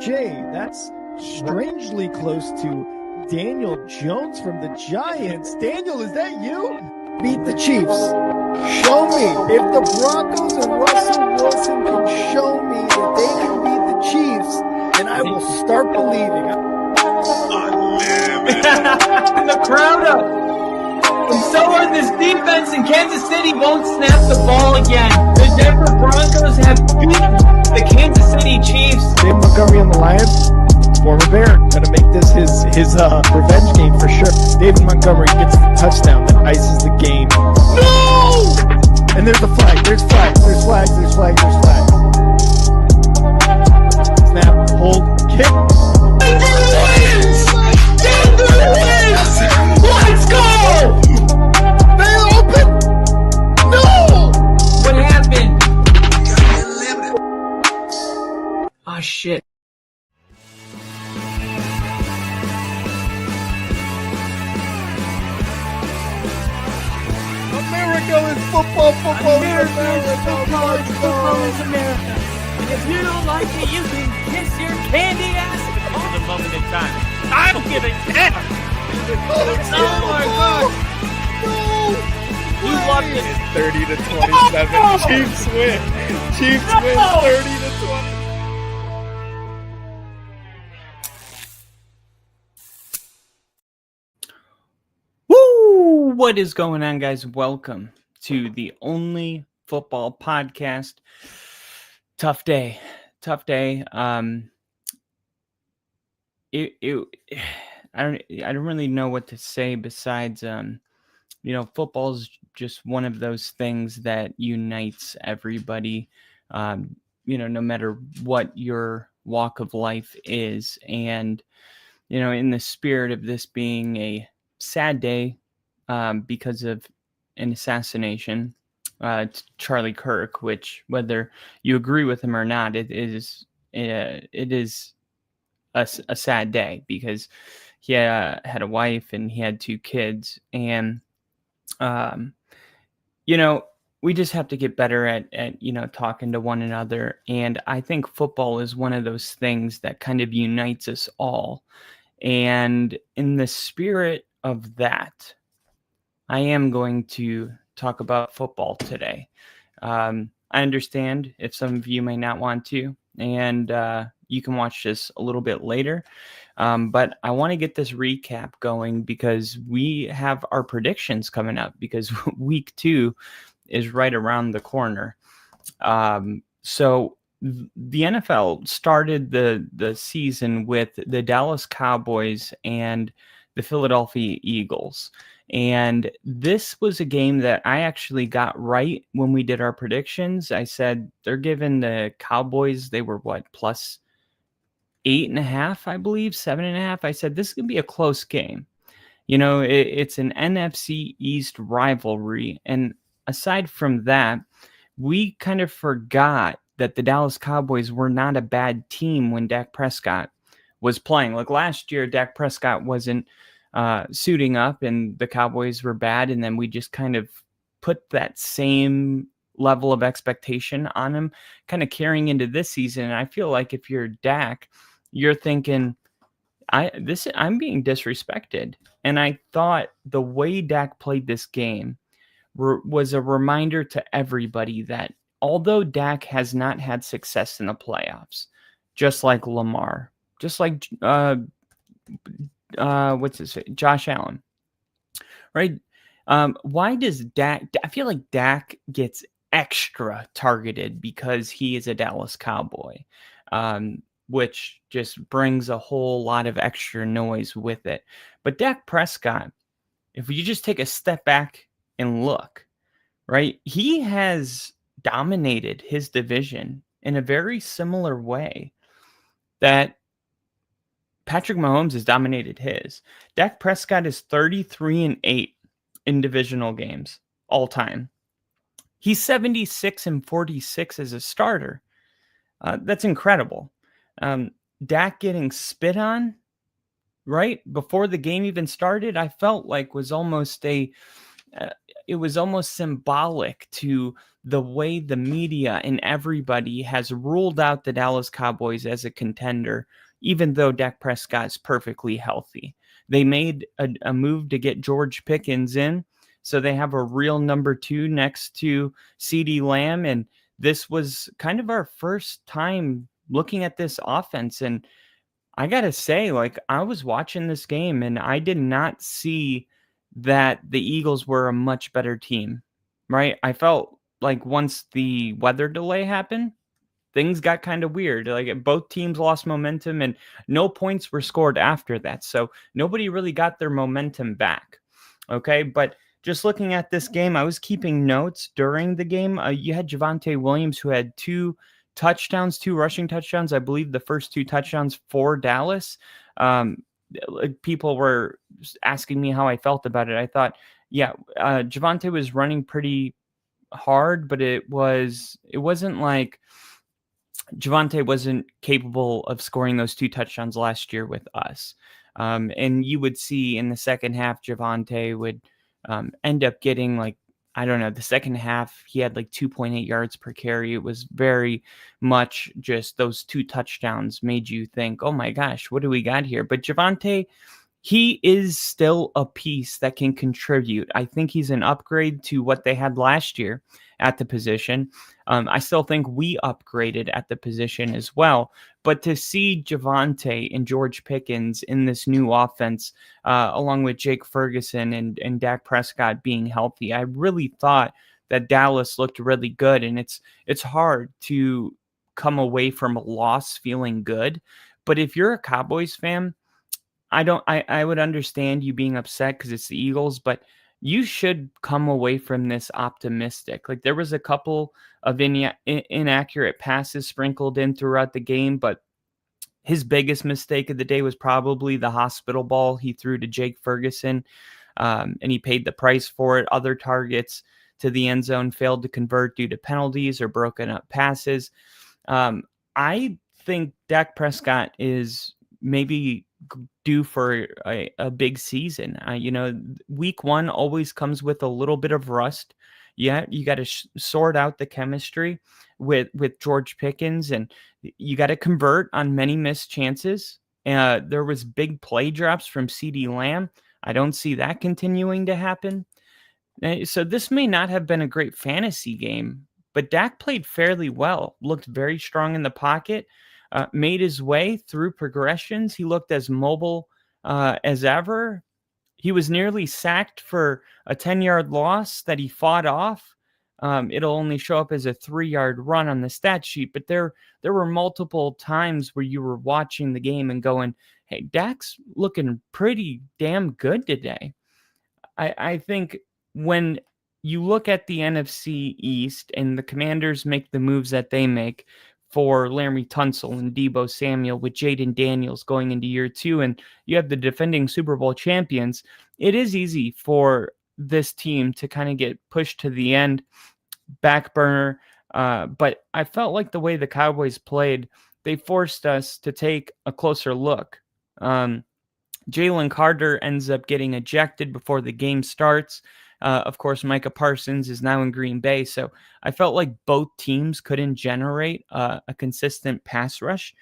That's strangely close to Daniel Jones from the Giants. Daniel, is that you? Beat the Chiefs. Show me. If the Broncos and Russell Wilson can show me that they can beat the Chiefs, then I will start believing. The crowd up. And so are this defense, and Kansas City won't snap the ball again. The Denver Broncos have beaten the Kansas City Chiefs. David Montgomery on the Lions. Former Bear, gonna make this his revenge game for sure. David Montgomery gets the touchdown that ices the game. No! And there's a flag. There's flags. Snap, hold, kick. Denver wins! Denver wins! Let's go! They open. No! What happened? Oh shit. America is football. America is America. And if you don't like it, you can kiss your candy ass on the moment in time. I don't give a damn. Oh my god. No! You loved it. 30-27. Chiefs win. Chiefs win 30-20. Woo! What is going on, guys? Welcome to the Only Football Podcast. Tough day. I don't really know what to say besides football's just one of those things that unites everybody, no matter what your walk of life is. And in the spirit of this being a sad day because of an assassination, Charlie Kirk, which, whether you agree with him or not, it is a sad day because he had a wife and he had 2 kids, and we just have to get better at talking to one another. And I think football is one of those things that kind of unites us all. And in the spirit of that, I am going to talk about football today. I understand if some of you may not want to, and you can watch this a little bit later. But I want to get this recap going because we have our predictions coming up because week 2 is right around the corner. So the NFL started the season with the Dallas Cowboys and the Philadelphia Eagles. And this was a game that I actually got right when we did our predictions. I said they're giving the Cowboys, they were plus 8.5, I believe, 7.5. I said this is going to be a close game. It's an NFC East rivalry. And aside from that, we kind of forgot that the Dallas Cowboys were not a bad team when Dak Prescott was playing. Like last year, Dak Prescott wasn't suiting up and the Cowboys were bad. And then we just kind of put that same level of expectation on him, kind of carrying into this season. And I feel like if you're Dak, you're thinking, I'm being disrespected. And I thought the way Dak played this game was a reminder to everybody that although Dak has not had success in the playoffs, just like Lamar, just like Josh Allen, right? Why does Dak? I feel like Dak gets extra targeted because he is a Dallas Cowboy, which just brings a whole lot of extra noise with it. But Dak Prescott, if you just take a step back and look, right, he has dominated his division in a very similar way that Patrick Mahomes has dominated his. Dak Prescott is 33-8 in divisional games all time. He's 76-46 as a starter. That's incredible. Dak getting spit on right before the game even started, I felt like was almost it was almost symbolic to the way the media and everybody has ruled out the Dallas Cowboys as a contender, even though Dak Prescott is perfectly healthy. They made a move to get George Pickens in, so they have a real number 2 next to CeeDee Lamb, and this was kind of our first time looking at this offense. And I got to say, like, I was watching this game and I did not see that the Eagles were a much better team, right? I felt like once the weather delay happened, things got kind of weird. Like both teams lost momentum and no points were scored after that. So nobody really got their momentum back. Okay. But just looking at this game, I was keeping notes during the game. You had Javonte Williams, who had 2 touchdowns, 2 rushing touchdowns. I believe the first 2 touchdowns for Dallas. People were asking me how I felt about it. I thought, yeah, Javonte was running pretty hard, but it wasn't like Javonte wasn't capable of scoring those 2 touchdowns last year with us. And you would see in the second half, Javonte would end up getting like, I don't know, the second half, he had like 2.8 yards per carry. It was very much just those 2 touchdowns made you think, oh my gosh, what do we got here? But Javonte, he is still a piece that can contribute. I think he's an upgrade to what they had last year at the position. I still think we upgraded at the position as well. But to see Javonte and George Pickens in this new offense, along with Jake Ferguson and Dak Prescott being healthy, I really thought that Dallas looked really good. And it's hard to come away from a loss feeling good. But if you're a Cowboys fan, I would understand you being upset because it's the Eagles, but you should come away from this optimistic. Like there was a couple of inaccurate passes sprinkled in throughout the game, but his biggest mistake of the day was probably the hospital ball he threw to Jake Ferguson, and he paid the price for it. Other targets to the end zone failed to convert due to penalties or broken up passes. I think Dak Prescott is maybe due for a big season. Week 1 always comes with a little bit of rust. Yeah, you got to sort out the chemistry with George Pickens, and you got to convert on many missed chances. There was big play drops from CeeDee Lamb. I don't see that continuing to happen. So this may not have been a great fantasy game, but Dak played fairly well, looked very strong in the pocket, made his way through progressions. He looked as mobile as ever. He was nearly sacked for a 10-yard loss that he fought off. It'll only show up as a 3-yard run on the stat sheet, but there were multiple times where you were watching the game and going, hey, Dak's looking pretty damn good today. I think when you look at the NFC East and the Commanders make the moves that they make for Laremy Tunsil and Deebo Samuel with Jaden Daniels going into year 2, and you have the defending Super Bowl champions, it is easy for this team to kind of get pushed to the end, back burner. But I felt like the way the Cowboys played, they forced us to take a closer look. Jalen Carter ends up getting ejected before the game starts. Of course, Micah Parsons is now in Green Bay. So I felt like both teams couldn't generate a consistent pass rush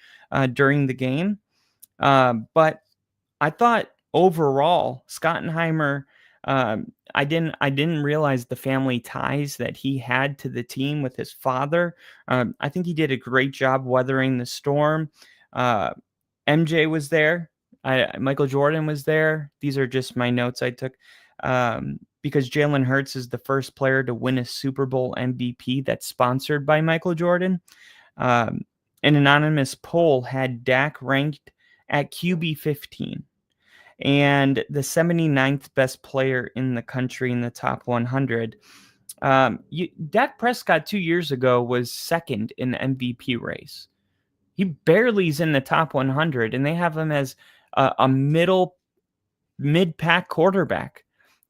during the game. But I thought overall, Schottenheimer, I didn't realize the family ties that he had to the team with his father. I think he did a great job weathering the storm. MJ was there. Michael Jordan was there. These are just my notes I took. Because Jalen Hurts is the first player to win a Super Bowl MVP that's sponsored by Michael Jordan. An anonymous poll had Dak ranked at QB 15 and the 79th best player in the country in the top 100. Dak Prescott 2 years ago was second in the MVP race. He barely is in the top 100, and they have him as a mid-pack quarterback.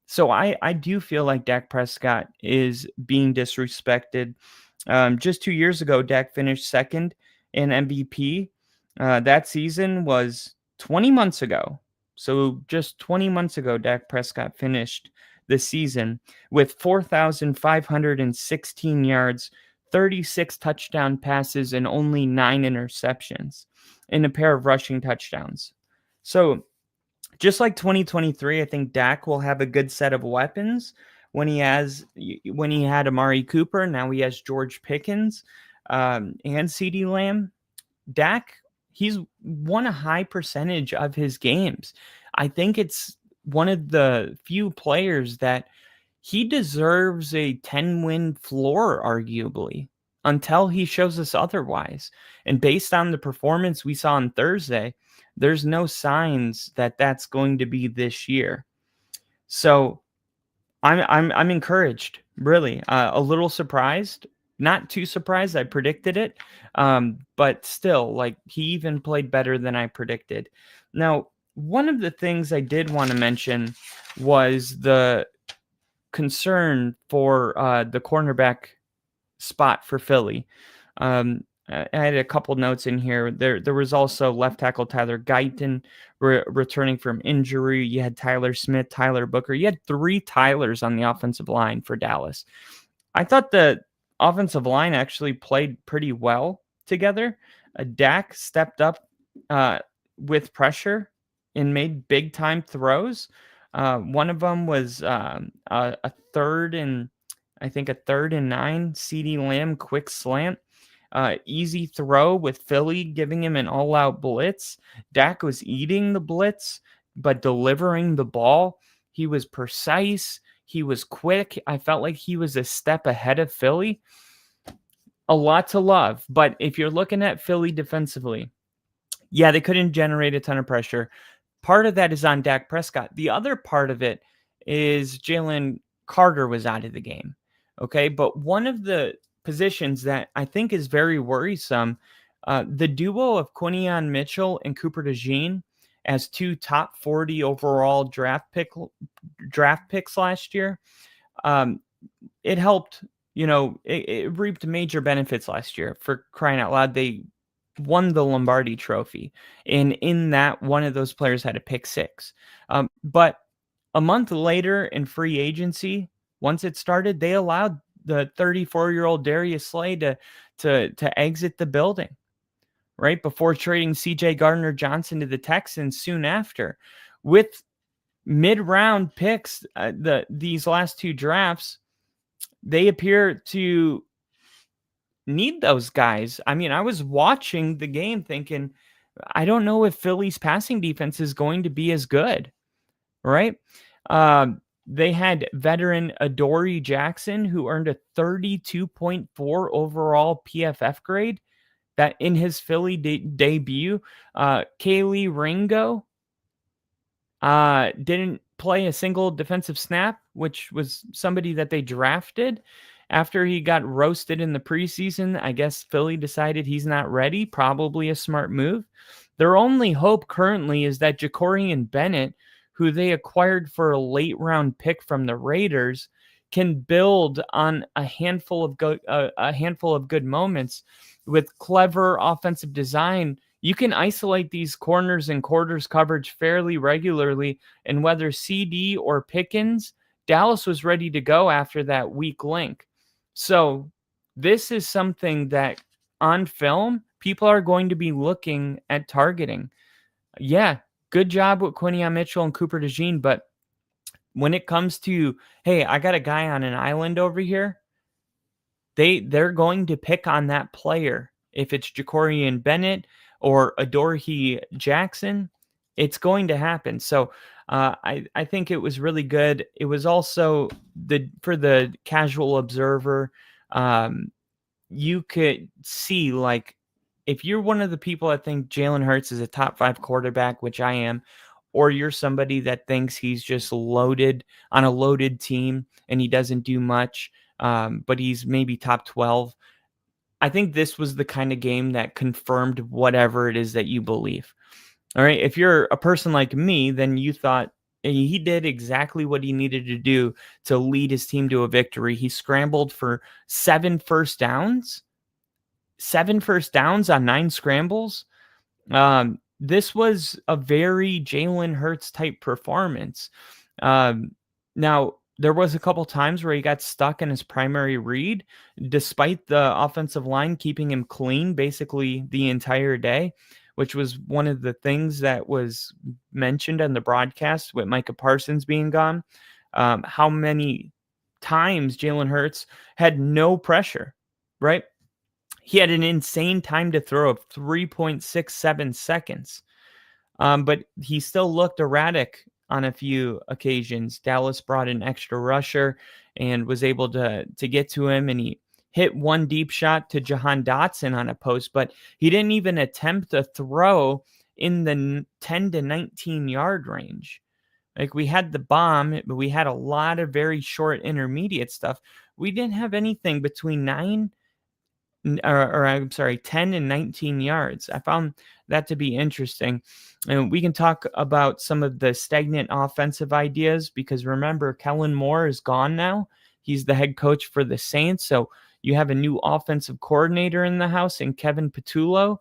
So I do feel like Dak Prescott is being disrespected. Just 2 years ago, Dak finished second in MVP. That season was 20 months ago. So just 20 months ago, Dak Prescott finished this season with 4,516 yards, 36 touchdown passes, and only 9 interceptions and a pair of rushing touchdowns. So just like 2023, I think Dak will have a good set of weapons when he had Amari Cooper. Now he has George Pickens and CeeDee Lamb. Dak, he's won a high percentage of his games. I think it's one of the few players that he deserves a 10-win floor, arguably, until he shows us otherwise. And based on the performance we saw on Thursday, there's no signs that that's going to be this year. So I'm encouraged, really. A little surprised, not too surprised. I predicted it, but still, like, he even played better than I predicted. Now, one of the things I did want to mention was the concern for the cornerback spot for Philly. I had a couple notes in here. There was also left tackle Tyler Guyton returning from injury. You had Tyler Smith, Tyler Booker. You had 3 Tylers on the offensive line for Dallas. I thought the offensive line actually played pretty well together. Dak stepped up with pressure and made big time throws. One of them was a 3rd and 9 CeeDee Lamb quick slant. Easy throw with Philly giving him an all-out blitz. Dak was eating the blitz, but delivering the ball. He was precise. He was quick. I felt like he was a step ahead of Philly. A lot to love. But if you're looking at Philly defensively, yeah, they couldn't generate a ton of pressure. Part of that is on Dak Prescott. The other part of it is Jalen Carter was out of the game. Okay, but one of the positions that I think is very worrisome, the duo of Quinion Mitchell and Cooper DeJean as 2 top 40 overall draft picks last year. It helped, it reaped major benefits last year. For crying out loud, they won the Lombardi Trophy, and in that, one of those players had a pick 6. But a month later in free agency, once it started, they allowed the 34-year-old Darius Slay to exit the building, right before trading C.J. Gardner-Johnson to the Texans soon after. With mid-round picks, these last 2 drafts, they appear to need those guys. I mean, I was watching the game thinking, I don't know if Philly's passing defense is going to be as good, right? They had veteran Adoree Jackson, who earned a 32.4 overall PFF grade that in his Philly debut. Kaylee Ringo didn't play a single defensive snap, which was somebody that they drafted after he got roasted in the preseason. I guess Philly decided he's not ready. Probably a smart move. Their only hope currently is that Jacorian Bennett, who they acquired for a late round pick from the Raiders, can build on a handful of good moments with clever offensive design. You can isolate these corners and quarters coverage fairly regularly, and whether CD or Pickens, Dallas was ready to go after that weak link. So this is something that on film, people are going to be looking at targeting. Yeah, good job with Quinion Mitchell and Cooper DeJean, but when it comes to, hey, I got a guy on an island over here, they're going to pick on that player. If it's Jacorian Bennett or Adoree Jackson, it's going to happen. So I think it was really good. It was also for the casual observer, you could see, like, if you're one of the people that think Jalen Hurts is a top 5 quarterback, which I am, or you're somebody that thinks he's just loaded on a loaded team and he doesn't do much, but he's maybe top 12, I think this was the kind of game that confirmed whatever it is that you believe. All right. If you're a person like me, then you thought he did exactly what he needed to do to lead his team to a victory. He scrambled for 7 first downs. 7 first downs on 9 scrambles. This was a very Jalen Hurts type performance. Now, there was a couple times where he got stuck in his primary read, despite the offensive line keeping him clean basically the entire day, which was one of the things that was mentioned on the broadcast with Micah Parsons being gone. How many times Jalen Hurts had no pressure, right? He had an insane time to throw of 3.67 seconds. But he still looked erratic on a few occasions. Dallas brought an extra rusher and was able to get to him, and he hit one deep shot to Jahan Dotson on a post, but he didn't even attempt a throw in the 10 to 19 yard range. Like, we had the bomb, but we had a lot of very short intermediate stuff. We didn't have anything between 10 and 19 yards. I found that to be interesting. And we can talk about some of the stagnant offensive ideas, because remember, Kellen Moore is gone now. He's the head coach for the Saints. So you have a new offensive coordinator in the house in Kevin Patullo.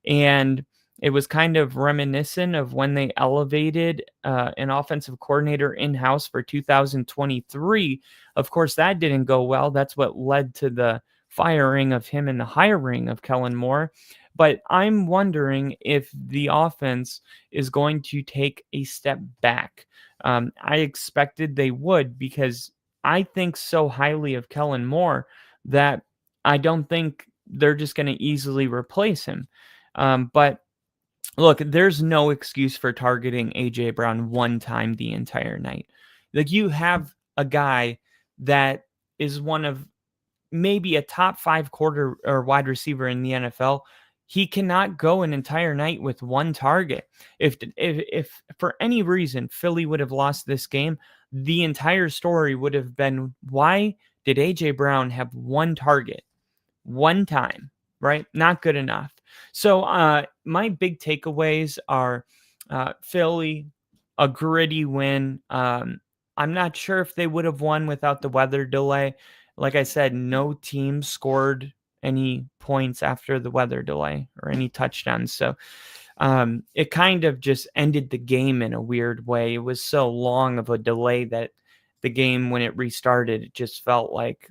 And it was kind of reminiscent of when they elevated an offensive coordinator in-house for 2023. Of course, that didn't go well. That's what led to the firing of him and the hiring of Kellen Moore. But I'm wondering if the offense is going to take a step back. I expected they would, because I think so highly of Kellen Moore that I don't think they're just going to easily replace him. But look, there's no excuse for targeting A.J. Brown one time the entire night. Like, you have a guy that is one of maybe a top 5 quarter or wide receiver in the NFL. He cannot go an entire night with one target. If for any reason Philly would have lost this game, the entire story would have been, why did A.J. Brown have one target one time, right? Not good enough. So my big takeaways are Philly, a gritty win. I'm not sure if they would have won without the weather delay. Like I said, no team scored any points after the weather delay or any touchdowns. So it kind of just ended the game in a weird way. It was so long of a delay that the game, when it restarted, it just felt like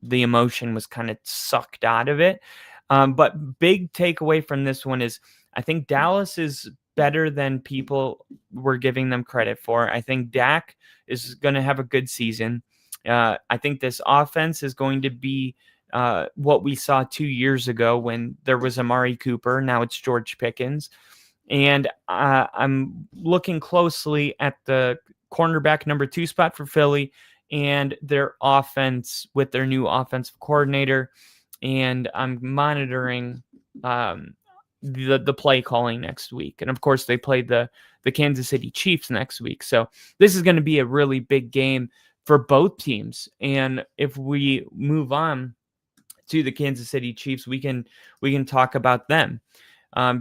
the emotion was kind of sucked out of it. But big takeaway from this one is, I think Dallas is better than people were giving them credit for. I think Dak is going to have a good season. I think this offense is going to be what we saw 2 years ago when there was Amari Cooper. Now it's George Pickens. And I'm looking closely at the cornerback number 2 spot for Philly and their offense with their new offensive coordinator. And I'm monitoring the play calling next week. And of course, they play the Kansas City Chiefs next week. So this is going to be a really big game for both teams. And if we move on to the Kansas City Chiefs, we can talk about them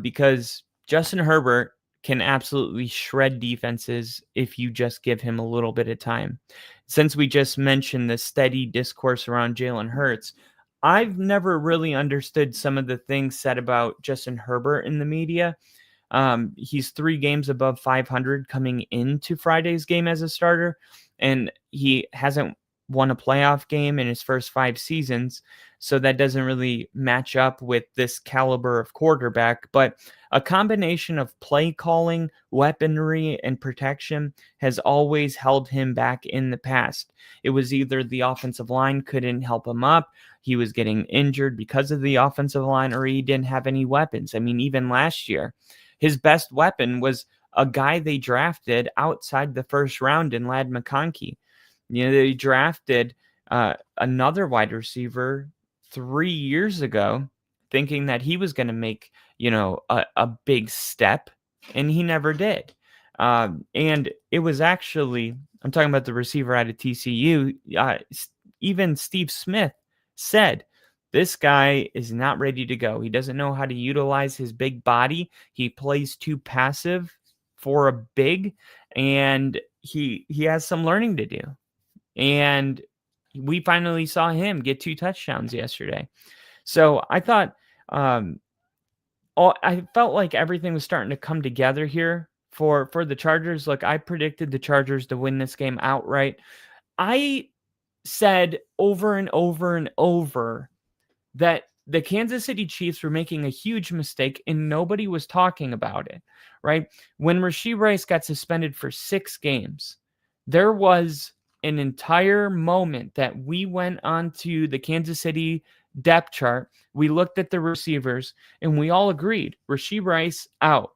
because Justin Herbert can absolutely shred defenses if you just give him a little bit of time. Since we just mentioned the steady discourse around Jalen Hurts, I've never really understood some of the things said about Justin Herbert in the media. He's 3 games above 500 coming into Friday's game as a starter, and he hasn't won a playoff game in his first 5 seasons. So that doesn't really match up with this caliber of quarterback, but a combination of play calling, weaponry, and protection has always held him back in the past. It was either the offensive line couldn't help him up, he was getting injured because of the offensive line, or he didn't have any weapons. I mean, even last year, his best weapon was a guy they drafted outside the first round in Ladd McConkey. You know, they drafted another wide receiver 3 years ago, thinking that he was going to make, a big step, and he never did. And it was actually, I'm talking about the receiver out of TCU, even Steve Smith said, this guy is not ready to go. He doesn't know how to utilize his big body. He plays too passive for a big, and he has some learning to do. And we finally saw him get 2 touchdowns yesterday. So I thought, I felt like everything was starting to come together here for the Chargers. Look, I predicted the Chargers to win this game outright. I said over and over and over that the Kansas City Chiefs were making a huge mistake and nobody was talking about it, right? When Rashee Rice got suspended for 6 games, there was an entire moment that we went onto the Kansas City depth chart. We looked at the receivers and we all agreed Rashee Rice out.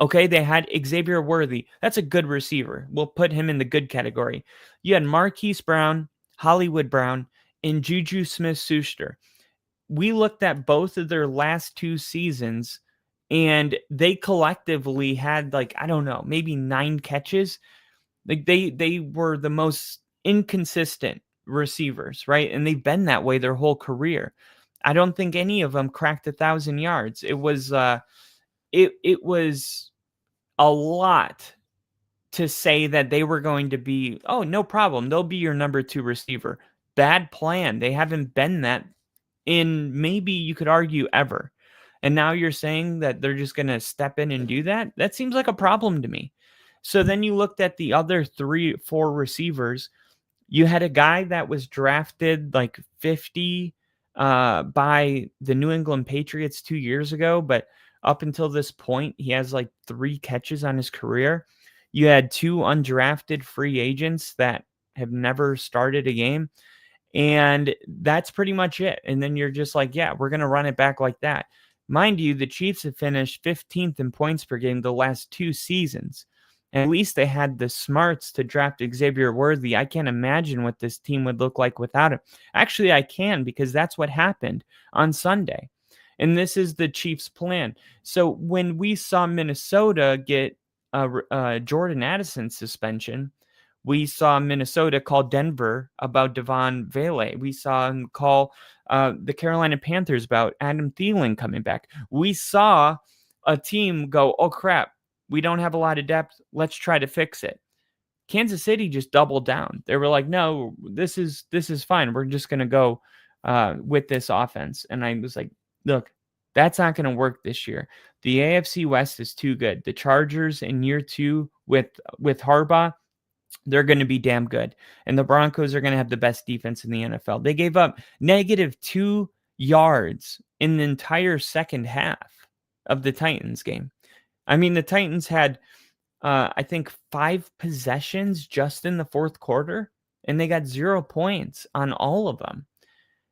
Okay, they had Xavier Worthy. That's a good receiver. We'll put him in the good category. You had Marquise Brown, Hollywood Brown, and Juju Smith-Schuster. We looked at both of their last 2 seasons, and they collectively had, like, I don't know, maybe 9 catches. Like, they were the most inconsistent receivers, right? And they've been that way their whole career. I don't think any of them cracked 1,000 yards. It was it was a lot to say that they were going to be, oh, no problem, they'll be your number 2 receiver. Bad plan. They haven't been that in, maybe you could argue, ever. And now you're saying that they're just going to step in and do that? That seems like a problem to me. So then you looked at the other 4 receivers. You had a guy that was drafted like 50 by the New England Patriots 2 years ago, but up until this point, he has like 3 catches on his career. You had 2 undrafted free agents that have never started a game. And that's pretty much it. And then you're just like, yeah, we're going to run it back like that. Mind you, the Chiefs have finished 15th in points per game the last 2 seasons. And at least they had the smarts to draft Xavier Worthy. I can't imagine what this team would look like without him. Actually, I can, because that's what happened on Sunday. And this is the Chiefs' plan. So when we saw Minnesota get Jordan Addison suspension, we saw Minnesota call Denver about Devon Vele. We saw him call the Carolina Panthers about Adam Thielen coming back. We saw a team go, oh, crap, we don't have a lot of depth. Let's try to fix it. Kansas City just doubled down. They were like, no, this is fine. We're just going to go with this offense. And I was like, look, that's not going to work this year. The AFC West is too good. The Chargers in year 2 with Harbaugh, they're going to be damn good. And the Broncos are going to have the best defense in the NFL. They gave up -2 yards in the entire second half of the Titans game. I mean, the Titans had, I think, 5 possessions just in the fourth quarter, and they got 0 points on all of them.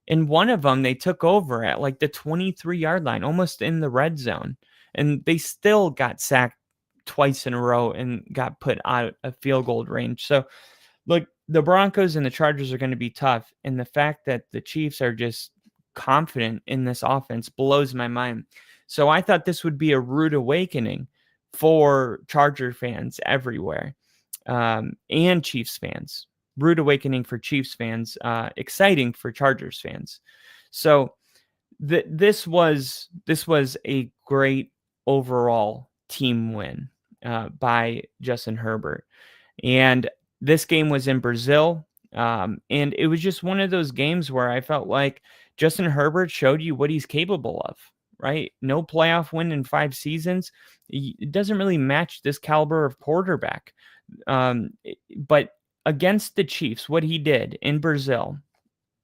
In one of them, they took over at like the 23-yard line, almost in the red zone. And they still got sacked twice in a row and got put out of field goal range. So, look, the Broncos and the Chargers are going to be tough. And the fact that the Chiefs are just confident in this offense blows my mind. So I thought this would be a rude awakening for Charger fans everywhere, and Chiefs fans. Rude awakening for Chiefs fans, exciting for Chargers fans. So this was a great overall team win by Justin Herbert. And this game was in Brazil. And it was just one of those games where I felt like Justin Herbert showed you what he's capable of, right? No playoff win in 5 seasons. It doesn't really match this caliber of quarterback. But against the Chiefs, what he did in Brazil,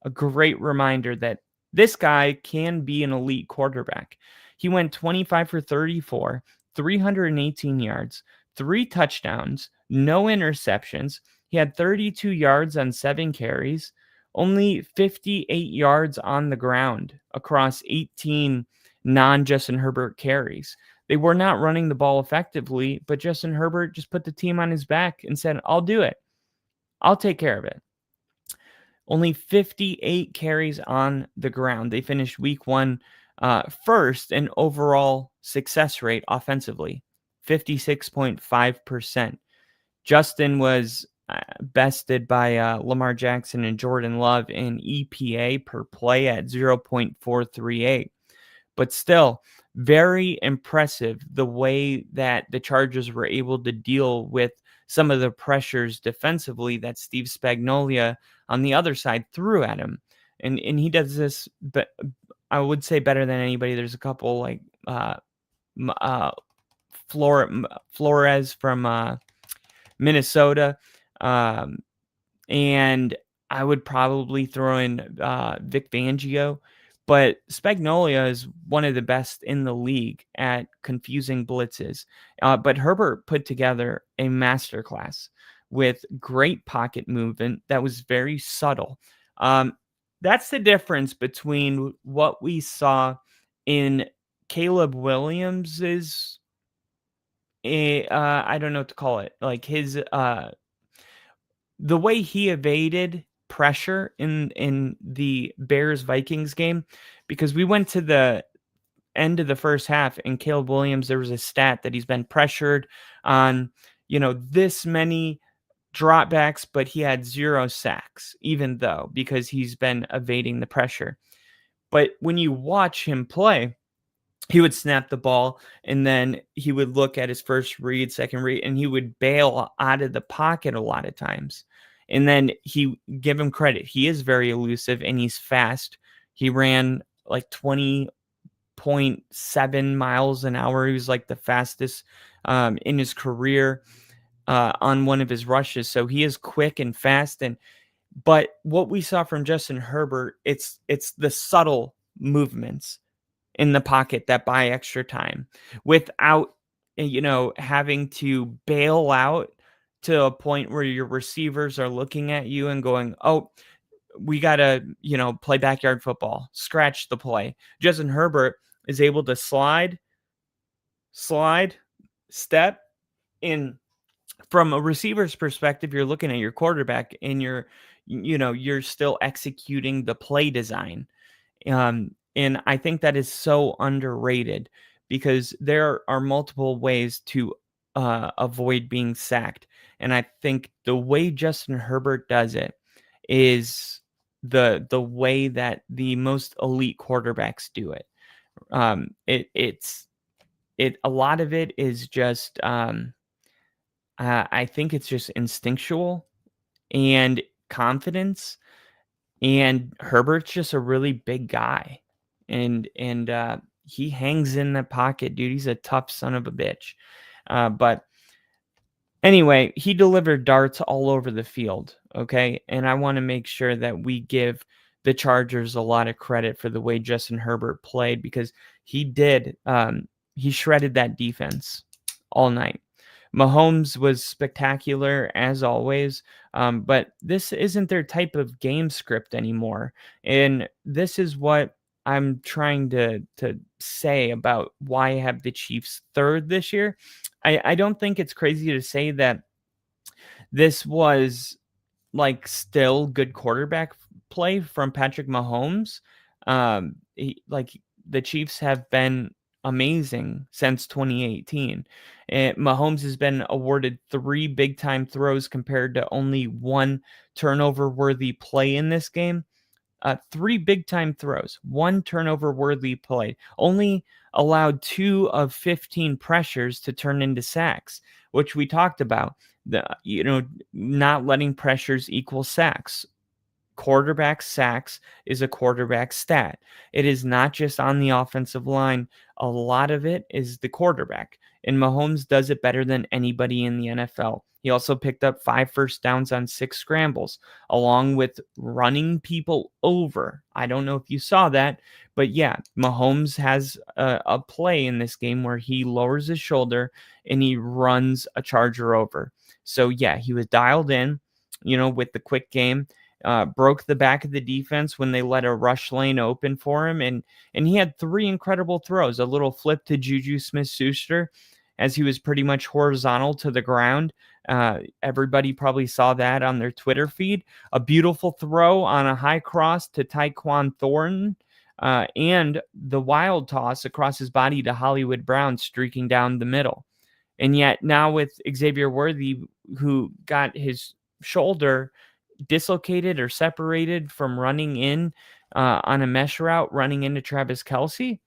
a great reminder that this guy can be an elite quarterback. He went 25 for 34, 318 yards, 3 touchdowns, no interceptions. He had 32 yards on 7 carries, only 58 yards on the ground across 18 non-Justin Herbert carries. They were not running the ball effectively, but Justin Herbert just put the team on his back and said, I'll do it. I'll take care of it. Only 58 carries on the ground. They finished week 1 first in overall success rate offensively, 56.5%. Justin was bested by Lamar Jackson and Jordan Love in EPA per play at 0.438. But still, very impressive the way that the Chargers were able to deal with some of the pressures defensively that Steve Spagnuolo on the other side threw at him. And he does this, but I would say better than anybody. There's a couple like Flores from Minnesota. and I would probably throw in Vic Fangio. But Spagnuolo is one of the best in the league at confusing blitzes. But Herbert put together a masterclass with great pocket movement that was very subtle. That's the difference between what we saw in Caleb Williams's, I don't know what to call it, like his, the way he evaded pressure in the Bears-Vikings game, because we went to the end of the first half and Caleb Williams, there was a stat that he's been pressured on, this many dropbacks, but he had 0 sacks, even though, because he's been evading the pressure. But when you watch him play, he would snap the ball and then he would look at his first read, second read, and he would bail out of the pocket a lot of times. And then give him credit. He is very elusive and he's fast. He ran like 20.7 miles an hour. He was like the fastest in his career on one of his rushes. So he is quick and fast. But what we saw from Justin Herbert, it's the subtle movements in the pocket that buy extra time without, having to bail out to a point where your receivers are looking at you and going, oh, we got to, play backyard football, scratch the play. Justin Herbert is able to slide, step in. From a receiver's perspective, you're looking at your quarterback and you're still executing the play design. And I think that is so underrated because there are multiple ways to avoid being sacked. And I think the way Justin Herbert does it is the way that the most elite quarterbacks do it. A lot of it is just, I think it's just instinctual and confidence. And Herbert's just a really big guy. And he hangs in the pocket, dude. He's a tough son of a bitch. But anyway, he delivered darts all over the field, okay? And I want to make sure that we give the Chargers a lot of credit for the way Justin Herbert played because he did. He shredded that defense all night. Mahomes was spectacular as always, but this isn't their type of game script anymore. And this is what I'm trying to say about why I have the Chiefs third this year. I don't think it's crazy to say that this was like still good quarterback play from Patrick Mahomes. The Chiefs have been amazing since 2018. Mahomes has been awarded 3 big-time throws compared to only 1 turnover-worthy play in this game. 3 big-time throws, 1 turnover-worthy play. Only allowed 2 of 15 pressures to turn into sacks, which we talked about. Not letting pressures equal sacks. Quarterback sacks is a quarterback stat. It is not just on the offensive line. A lot of it is the quarterback. And Mahomes does it better than anybody in the NFL. He also picked up 5 first downs on 6 scrambles, along with running people over. I don't know if you saw that, but yeah, Mahomes has a play in this game where he lowers his shoulder and he runs a Charger over. So yeah, he was dialed in, with the quick game. Broke the back of the defense when they let a rush lane open for him. And he had 3 incredible throws, a little flip to Juju Smith-Schuster as he was pretty much horizontal to the ground. Everybody probably saw that on their Twitter feed. A beautiful throw on a high cross to Tyquan Thornton, and the wild toss across his body to Hollywood Brown streaking down the middle. And yet now with Xavier Worthy, who got his shoulder dislocated or separated from running in on a mesh route, running into Travis Kelce.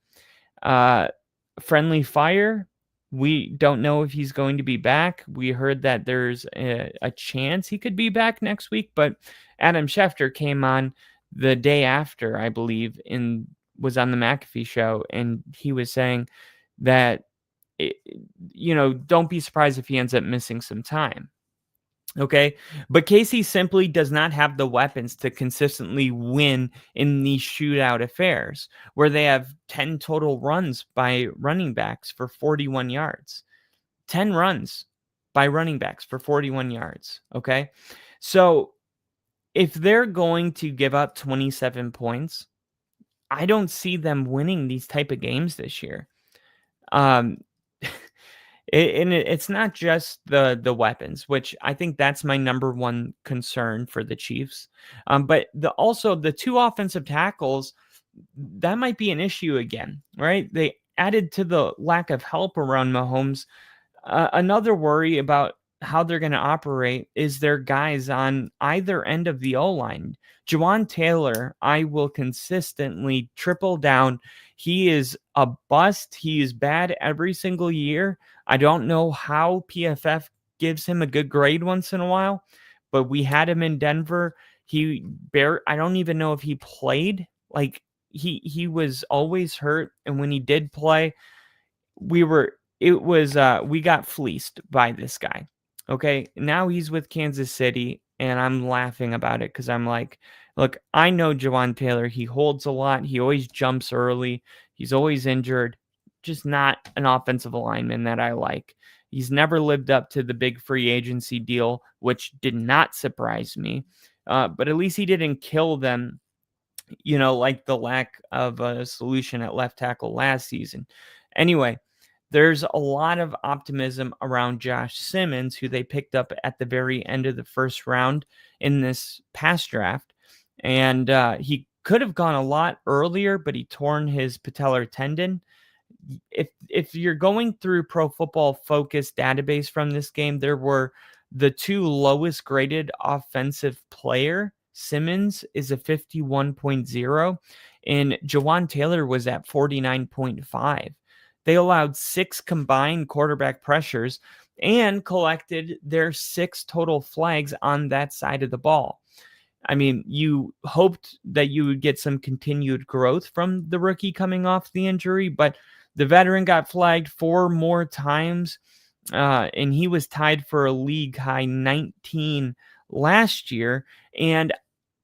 Friendly fire. We don't know if he's going to be back. We heard that there's a chance he could be back next week, but Adam Schefter came on the day after, I believe, and was on the McAfee show, and he was saying that, don't be surprised if he ends up missing some time. Okay. But Casey simply does not have the weapons to consistently win in these shootout affairs where they have 10 total runs by running backs for 41 yards. 10 runs by running backs for 41 yards. Okay. So if they're going to give up 27 points, I don't see them winning these type of games this year. Um, it's not just the weapons, which I think that's my number one concern for the Chiefs. But also the two offensive tackles, that might be an issue again, right? They added to the lack of help around Mahomes. Another worry about how they're going to operate is their guys on either end of the O-line. Jawaan Taylor, I will consistently triple down. He is a bust. He is bad every single year. I don't know how PFF gives him a good grade once in a while, but we had him in Denver. I don't even know if he played. Like he was always hurt, and when he did play, we got fleeced by this guy. Okay. Now he's with Kansas City, and I'm laughing about it because I'm like, look, I know Jawaan Taylor. He holds a lot. He always jumps early. He's always injured. Just not an offensive lineman that I like. He's never lived up to the big free agency deal, which did not surprise me. But at least he didn't kill them, like the lack of a solution at left tackle last season. Anyway, there's a lot of optimism around Josh Simmons, who they picked up at the very end of the first round in this past draft. And he could have gone a lot earlier, but he torn his patellar tendon. If you're going through Pro Football Focus database from this game, there were the two lowest graded offensive player. Simmons is a 51.0, and Jawaan Taylor was at 49.5. They allowed 6 combined quarterback pressures and collected their 6 total flags on that side of the ball. I mean, you hoped that you would get some continued growth from the rookie coming off the injury, but the veteran got flagged 4 more times, and he was tied for a league high 19 last year. And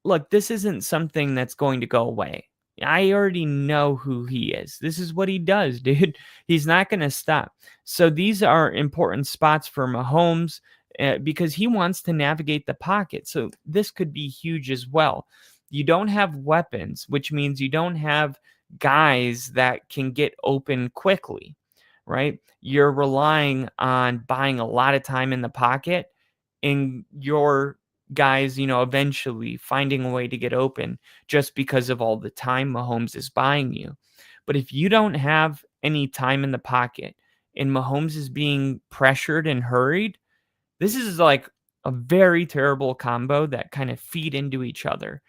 look, this isn't something that's going to go away. I already know who he is. This is what he does, dude. He's not going to stop. So these are important spots for Mahomes because he wants to navigate the pocket. So this could be huge as well. You don't have weapons, which means you don't have guys that can get open quickly, right? You're relying on buying a lot of time in the pocket, and your guys, eventually finding a way to get open just because of all the time Mahomes is buying you. But if you don't have any time in the pocket and Mahomes is being pressured and hurried, this is like a very terrible combo that kind of feed into each other.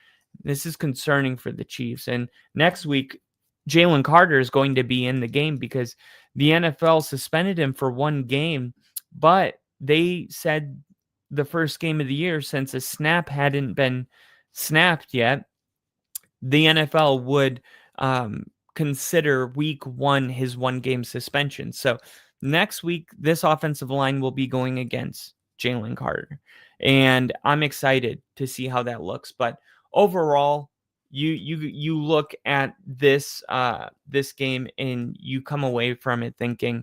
This is concerning for the Chiefs. And next week, Jalen Carter is going to be in the game because the NFL suspended him for 1 game, but they said the first game of the year, since a snap hadn't been snapped yet, the NFL would consider week 1 his 1-game suspension. So next week, this offensive line will be going against Jalen Carter, and I'm excited to see how that looks. But overall, you look at this game and you come away from it thinking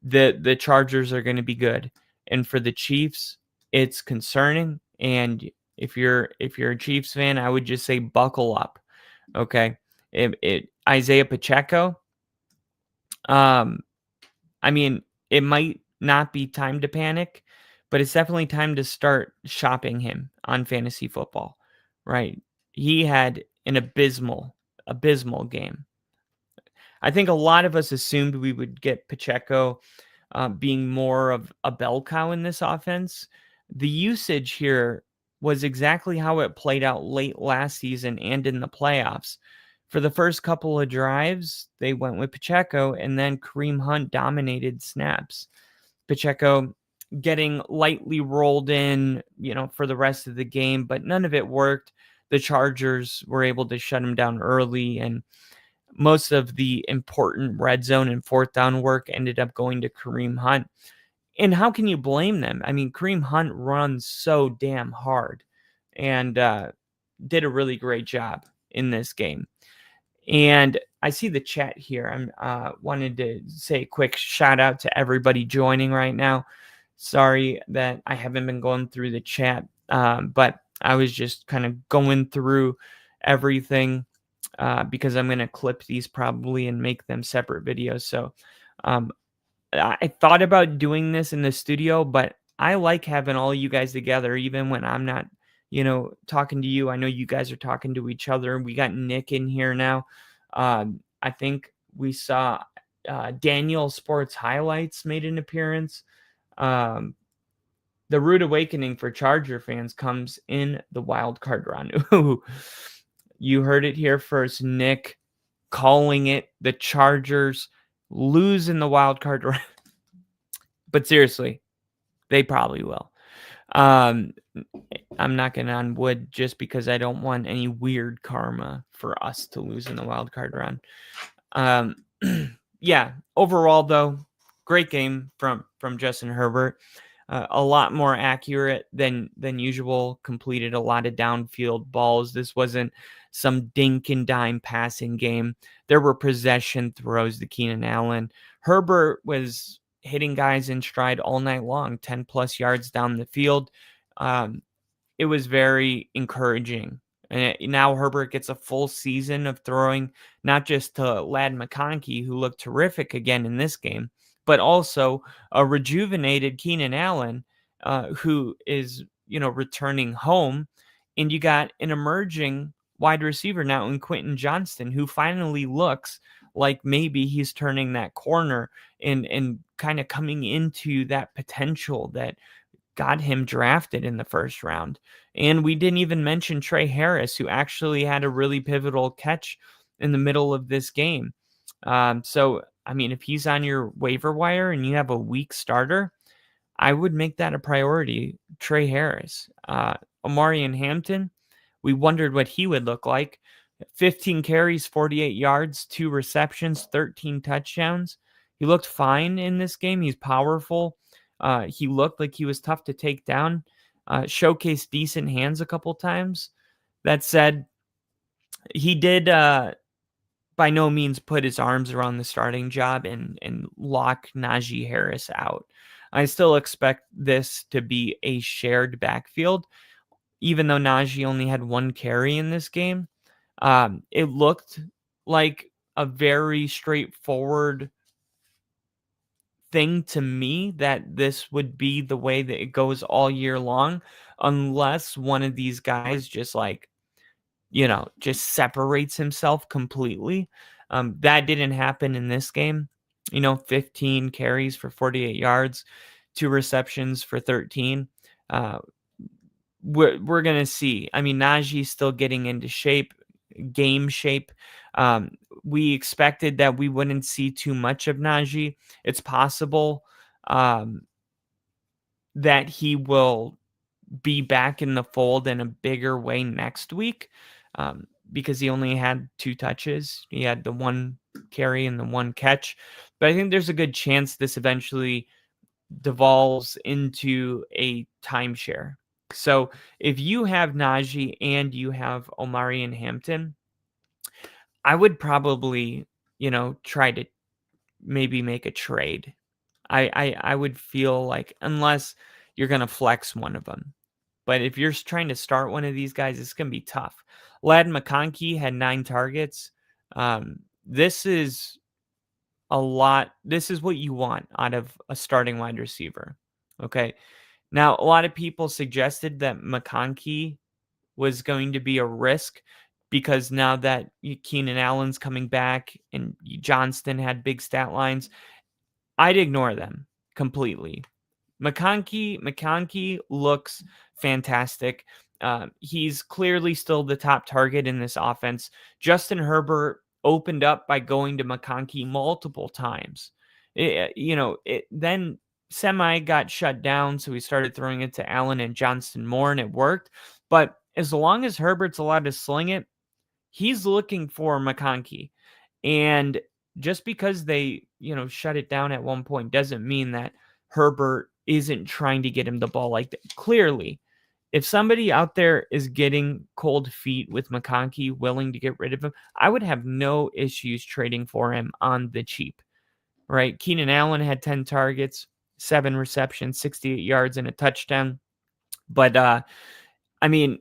the Chargers are going to be good, and for the Chiefs, it's concerning. And if you're a Chiefs fan, I would just say buckle up. Okay. Isaiah Pacheco. I mean, it might not be time to panic, but it's definitely time to start shopping him on fantasy football, right? He had an abysmal game. I think a lot of us assumed we would get Pacheco being more of a bell cow in this offense. The usage here was exactly how it played out late last season and in the playoffs. For the first couple of drives, they went with Pacheco, and then Kareem Hunt dominated snaps. Pacheco getting lightly rolled in, for the rest of the game, but none of it worked. The Chargers were able to shut him down early, and most of the important red zone and 4th down work ended up going to Kareem Hunt. And how can you blame them? I mean, Kareem Hunt runs so damn hard and did a really great job in this game. And I see the chat here. I'm wanted to say a quick shout out to everybody joining right now. Sorry that I haven't been going through the chat, but I was just kind of going through everything because I'm going to clip these probably and make them separate videos. So I thought about doing this in the studio, but I like having all you guys together, even when I'm not, talking to you. I know you guys are talking to each other. We got Nick in here now. I think we saw Daniel Sports Highlights made an appearance. The rude awakening for Charger fans comes in the wild card round. You heard it here first. Nick calling it the Chargers lose in the wild card round. But seriously, they probably will. I'm knocking on wood just because I don't want any weird karma for us to lose in the wild card round. Yeah, overall though, great game from Justin Herbert. A lot more accurate than usual. Completed a lot of downfield balls. This wasn't some dink and dime passing game. There were possession throws to Keenan Allen. Herbert was hitting guys in stride all night long, 10 plus yards down the field. It was very encouraging. And now Herbert gets a full season of throwing, not just to Ladd McConkey, who looked terrific again in this game, but also a rejuvenated Keenan Allen, who is, returning home. And you got an emerging wide receiver now in Quentin Johnston, who finally looks like maybe he's turning that corner and kind of coming into that potential that got him drafted in the first round. And we didn't even mention Trey Harris, who actually had a really pivotal catch in the middle of this game. So, I mean, if he's on your waiver wire and you have a weak starter, I would make that a priority. Trey Harris. Omarion Hampton, we wondered what he would look like. 15 carries, 48 yards, 2 receptions, 13 touchdowns. He looked fine in this game. He's powerful. He looked like he was tough to take down. Showcased decent hands a couple times. That said, he did by no means put his arms around the starting job and lock Najee Harris out. I still expect this to be a shared backfield, even though Najee only had 1 carry in this game. It looked like a very straightforward thing to me that this would be the way that it goes all year long, unless one of these guys just just separates himself completely. That didn't happen in this game. 15 carries for 48 yards, 2 receptions for 13. We're going to see. I mean, Najee's still getting into shape, game shape. We expected that we wouldn't see too much of Najee. It's possible that he will be back in the fold in a bigger way next week because he only had 2 touches. He had the 1 carry and the 1 catch. But I think there's a good chance this eventually devolves into a timeshare. So if you have Najee and you have Omarion Hampton, I would probably, try to maybe make a trade. I would feel like, unless you're going to flex one of them. But if you're trying to start one of these guys, it's going to be tough. Ladd McConkey had 9 targets. This is a lot. This is what you want out of a starting wide receiver. Okay. Now, a lot of people suggested that McConkey was going to be a risk because now that Keenan Allen's coming back and Johnston had big stat lines, I'd ignore them completely. McConkey looks fantastic. He's clearly still the top target in this offense. Justin Herbert opened up by going to McConkey multiple times. Then Semi got shut down, so he started throwing it to Allen and Johnston more, and it worked. But as long as Herbert's allowed to sling it, he's looking for McConkey. And just because they, shut it down at one point doesn't mean that Herbert isn't trying to get him the ball like that. Clearly, if somebody out there is getting cold feet with McConkey, willing to get rid of him, I would have no issues trading for him on the cheap, right? Keenan Allen had 10 targets, 7 receptions, 68 yards, and a touchdown. But, I mean,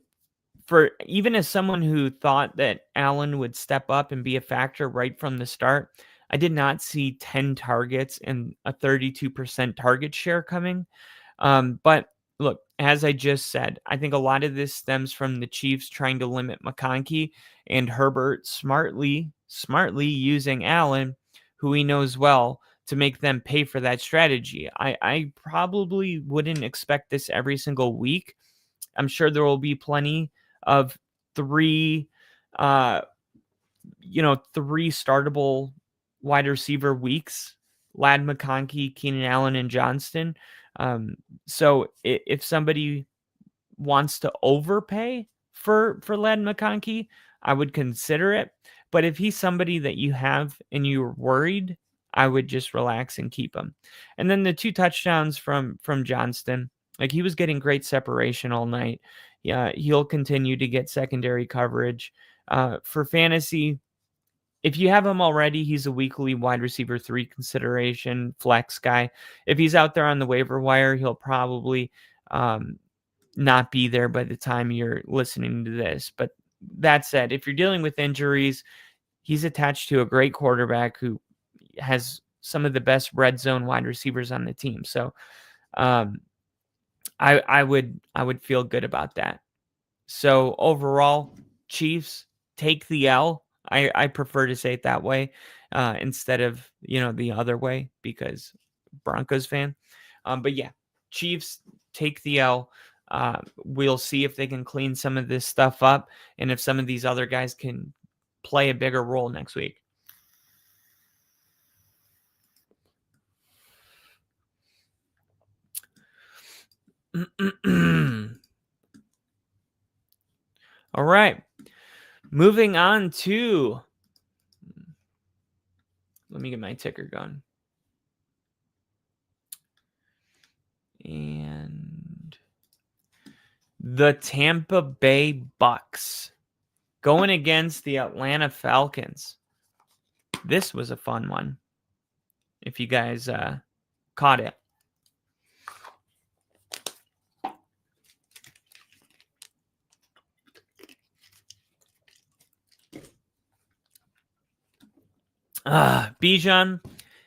for even as someone who thought that Allen would step up and be a factor right from the start, I did not see 10 targets and a 32% target share coming. But look, as I just said, I think a lot of this stems from the Chiefs trying to limit McConkey and Herbert smartly using Allen, who he knows well, to make them pay for that strategy. I probably wouldn't expect this every single week. I'm sure there will be plenty of three startable wide receiver weeks: Ladd McConkey, Keenan Allen, and Johnston. So if somebody wants to overpay for Ladd McConkey, I would consider it. But if he's somebody that you have and you're worried, I would just relax and keep him. And then the 2 touchdowns from Johnston, like, he was getting great separation all night. Yeah, he'll continue to get secondary coverage. For fantasy, if you have him already, he's a weekly wide receiver 3 consideration, flex guy. If he's out there on the waiver wire, he'll probably not be there by the time you're listening to this. But that said, if you're dealing with injuries, he's attached to a great quarterback who has some of the best red zone wide receivers on the team. So I would feel good about that. So overall, Chiefs take the L. I prefer to say it that way instead of, the other way, because Broncos fan. But yeah, Chiefs take the L. We'll see if they can clean some of this stuff up and if some of these other guys can play a bigger role next week. All right. Moving on to, let me get my ticker going. And the Tampa Bay Bucks going against the Atlanta Falcons. This was a fun one, if you guys caught it. Bijan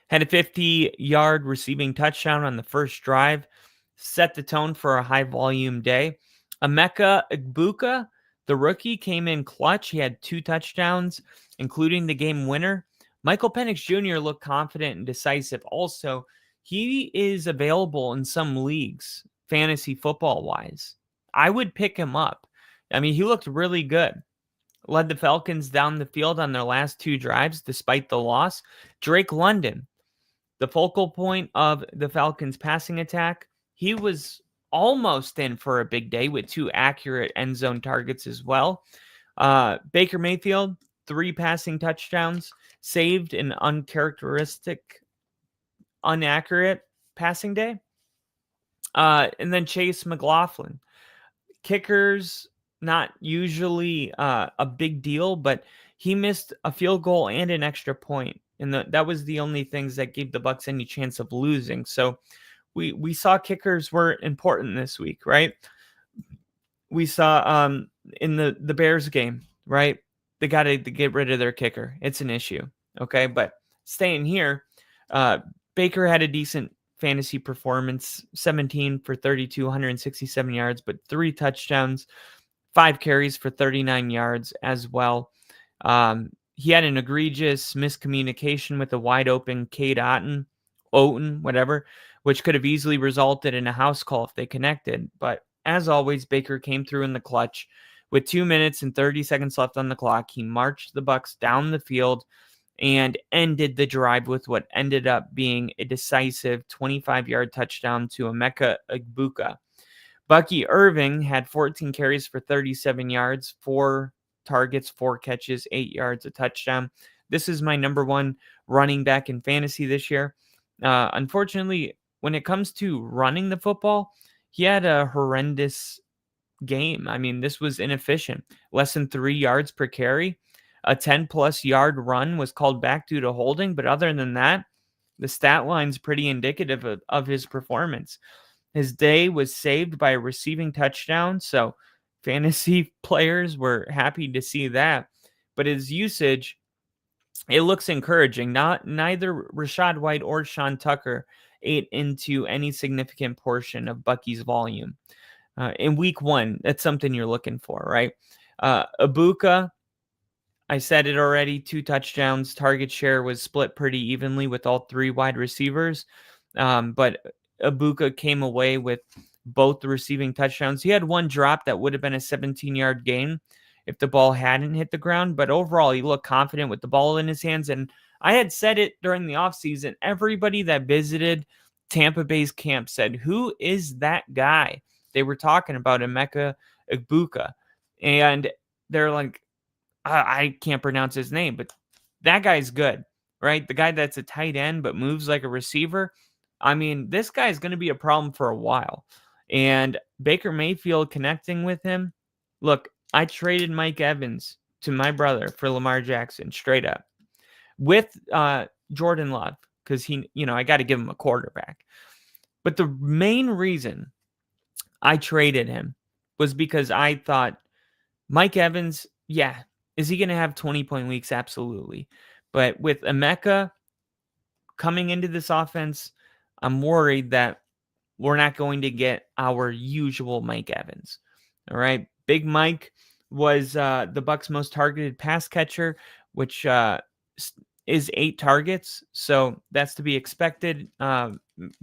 had a 50-yard receiving touchdown on the first drive, set the tone for a high-volume day. Emeka Egbuka, the rookie, came in clutch. He had 2 touchdowns, including the game winner. Michael Penix Jr. looked confident and decisive. Also, he is available in some leagues, fantasy football-wise. I would pick him up. I mean, he looked really good. Led the Falcons down the field on their last 2 drives, despite the loss. Drake London, the focal point of the Falcons' passing attack, he was almost in for a big day with 2 accurate end zone targets as well. Baker Mayfield, 3 passing touchdowns, saved an inaccurate passing day. And then Chase McLaughlin. Kickers, not usually a big deal, but he missed a field goal and an extra point. And that was the only things that gave the Bucs any chance of losing. So we saw kickers were important this week, right? We saw in the Bears game, right? They got to get rid of their kicker. It's an issue, okay? But staying here, Baker had a decent fantasy performance, 17 for 32, 167 yards, but 3 touchdowns, 5 carries for 39 yards as well. He had an egregious miscommunication with the wide open Cade Otton, whatever, which could have easily resulted in a house call if they connected. But as always, Baker came through in the clutch. With 2 minutes and 30 seconds left on the clock, he marched the Bucs down the field and ended the drive with what ended up being a decisive 25-yard touchdown to Emeka Egbuka. Bucky Irving had 14 carries for 37 yards, 4 targets, 4 catches, 8 yards, a touchdown. This is my number 1 running back in fantasy this year. Unfortunately, when it comes to running the football, he had a horrendous game. I mean, this was inefficient. Less than 3 yards per carry. A 10-plus yard run was called back due to holding, but other than that, the stat line's pretty indicative of his performance. His day was saved by a receiving touchdown, so fantasy players were happy to see that. But his usage, it looks encouraging. Neither Rachaad White or Sean Tucker ate into any significant portion of Bucky's volume. In week 1, that's something you're looking for, right? Ibuka, I said it already, 2 touchdowns. Target share was split pretty evenly with all 3 wide receivers. But Ibuka came away with both the receiving touchdowns. He had 1 drop that would have been a 17-yard gain if the ball hadn't hit the ground. But overall, he looked confident with the ball in his hands. And I had said it during the offseason. Everybody that visited Tampa Bay's camp said, who is that guy? They were talking about Emeka Egbuka. And they're like, I can't pronounce his name, but that guy's good, right? The guy that's a tight end but moves like a receiver. I mean, this guy's going to be a problem for a while. And Baker Mayfield connecting with him. Look, I traded Mike Evans to my brother for Lamar Jackson, straight up, with Jordan Love, because I got to give him a quarterback. But the main reason I traded him was because I thought Mike Evans, is he going to have 20-point weeks? Absolutely. But with Emeka coming into this offense, I'm worried that we're not going to get our usual Mike Evans. All right. Big Mike was the Bucs' most targeted pass catcher, which is 8 targets. So that's to be expected.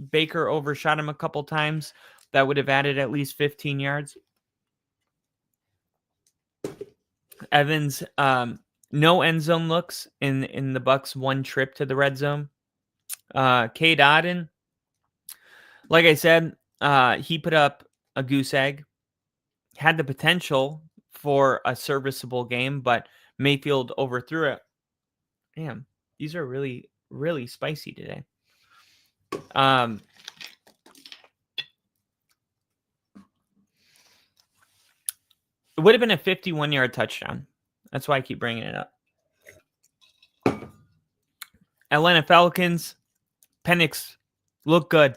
Baker overshot him a couple times. That would have added at least 15 yards. Evans, no end zone looks in the Bucs' 1 trip to the red zone. Cade Otton, like I said, he put up a goose egg. Had the potential for a serviceable game, but Mayfield overthrew it. Damn, these are really, really spicy today. It would have been a 51-yard touchdown. That's why I keep bringing it up. Atlanta Falcons, Penix looked good.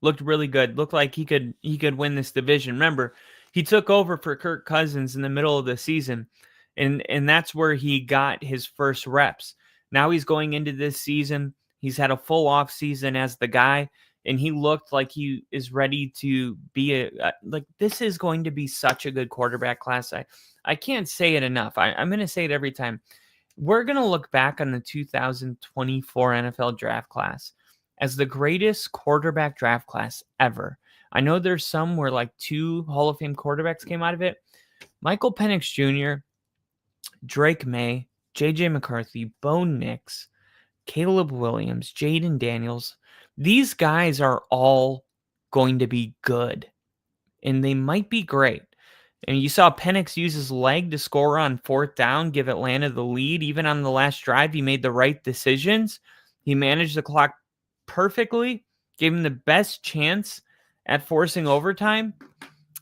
Looked really good. Looked like he could win this division. Remember, he took over for Kirk Cousins in the middle of the season, and that's where he got his first reps. Now he's going into this season. He's had a full off season as the guy, and he looked like he is ready to be this is going to be such a good quarterback class. I can't say it enough. I'm going to say it every time. We're going to look back on the 2024 NFL draft class as the greatest quarterback draft class ever. I know there's some where like 2 Hall of Fame quarterbacks came out of it. Michael Penix Jr., Drake May, J.J. McCarthy, Bo Nix, Caleb Williams, Jaden Daniels. These guys are all going to be good, and they might be great. And you saw Penix use his leg to score on 4th down, give Atlanta the lead. Even on the last drive, he made the right decisions. He managed the clock perfectly, gave him the best chance at forcing overtime.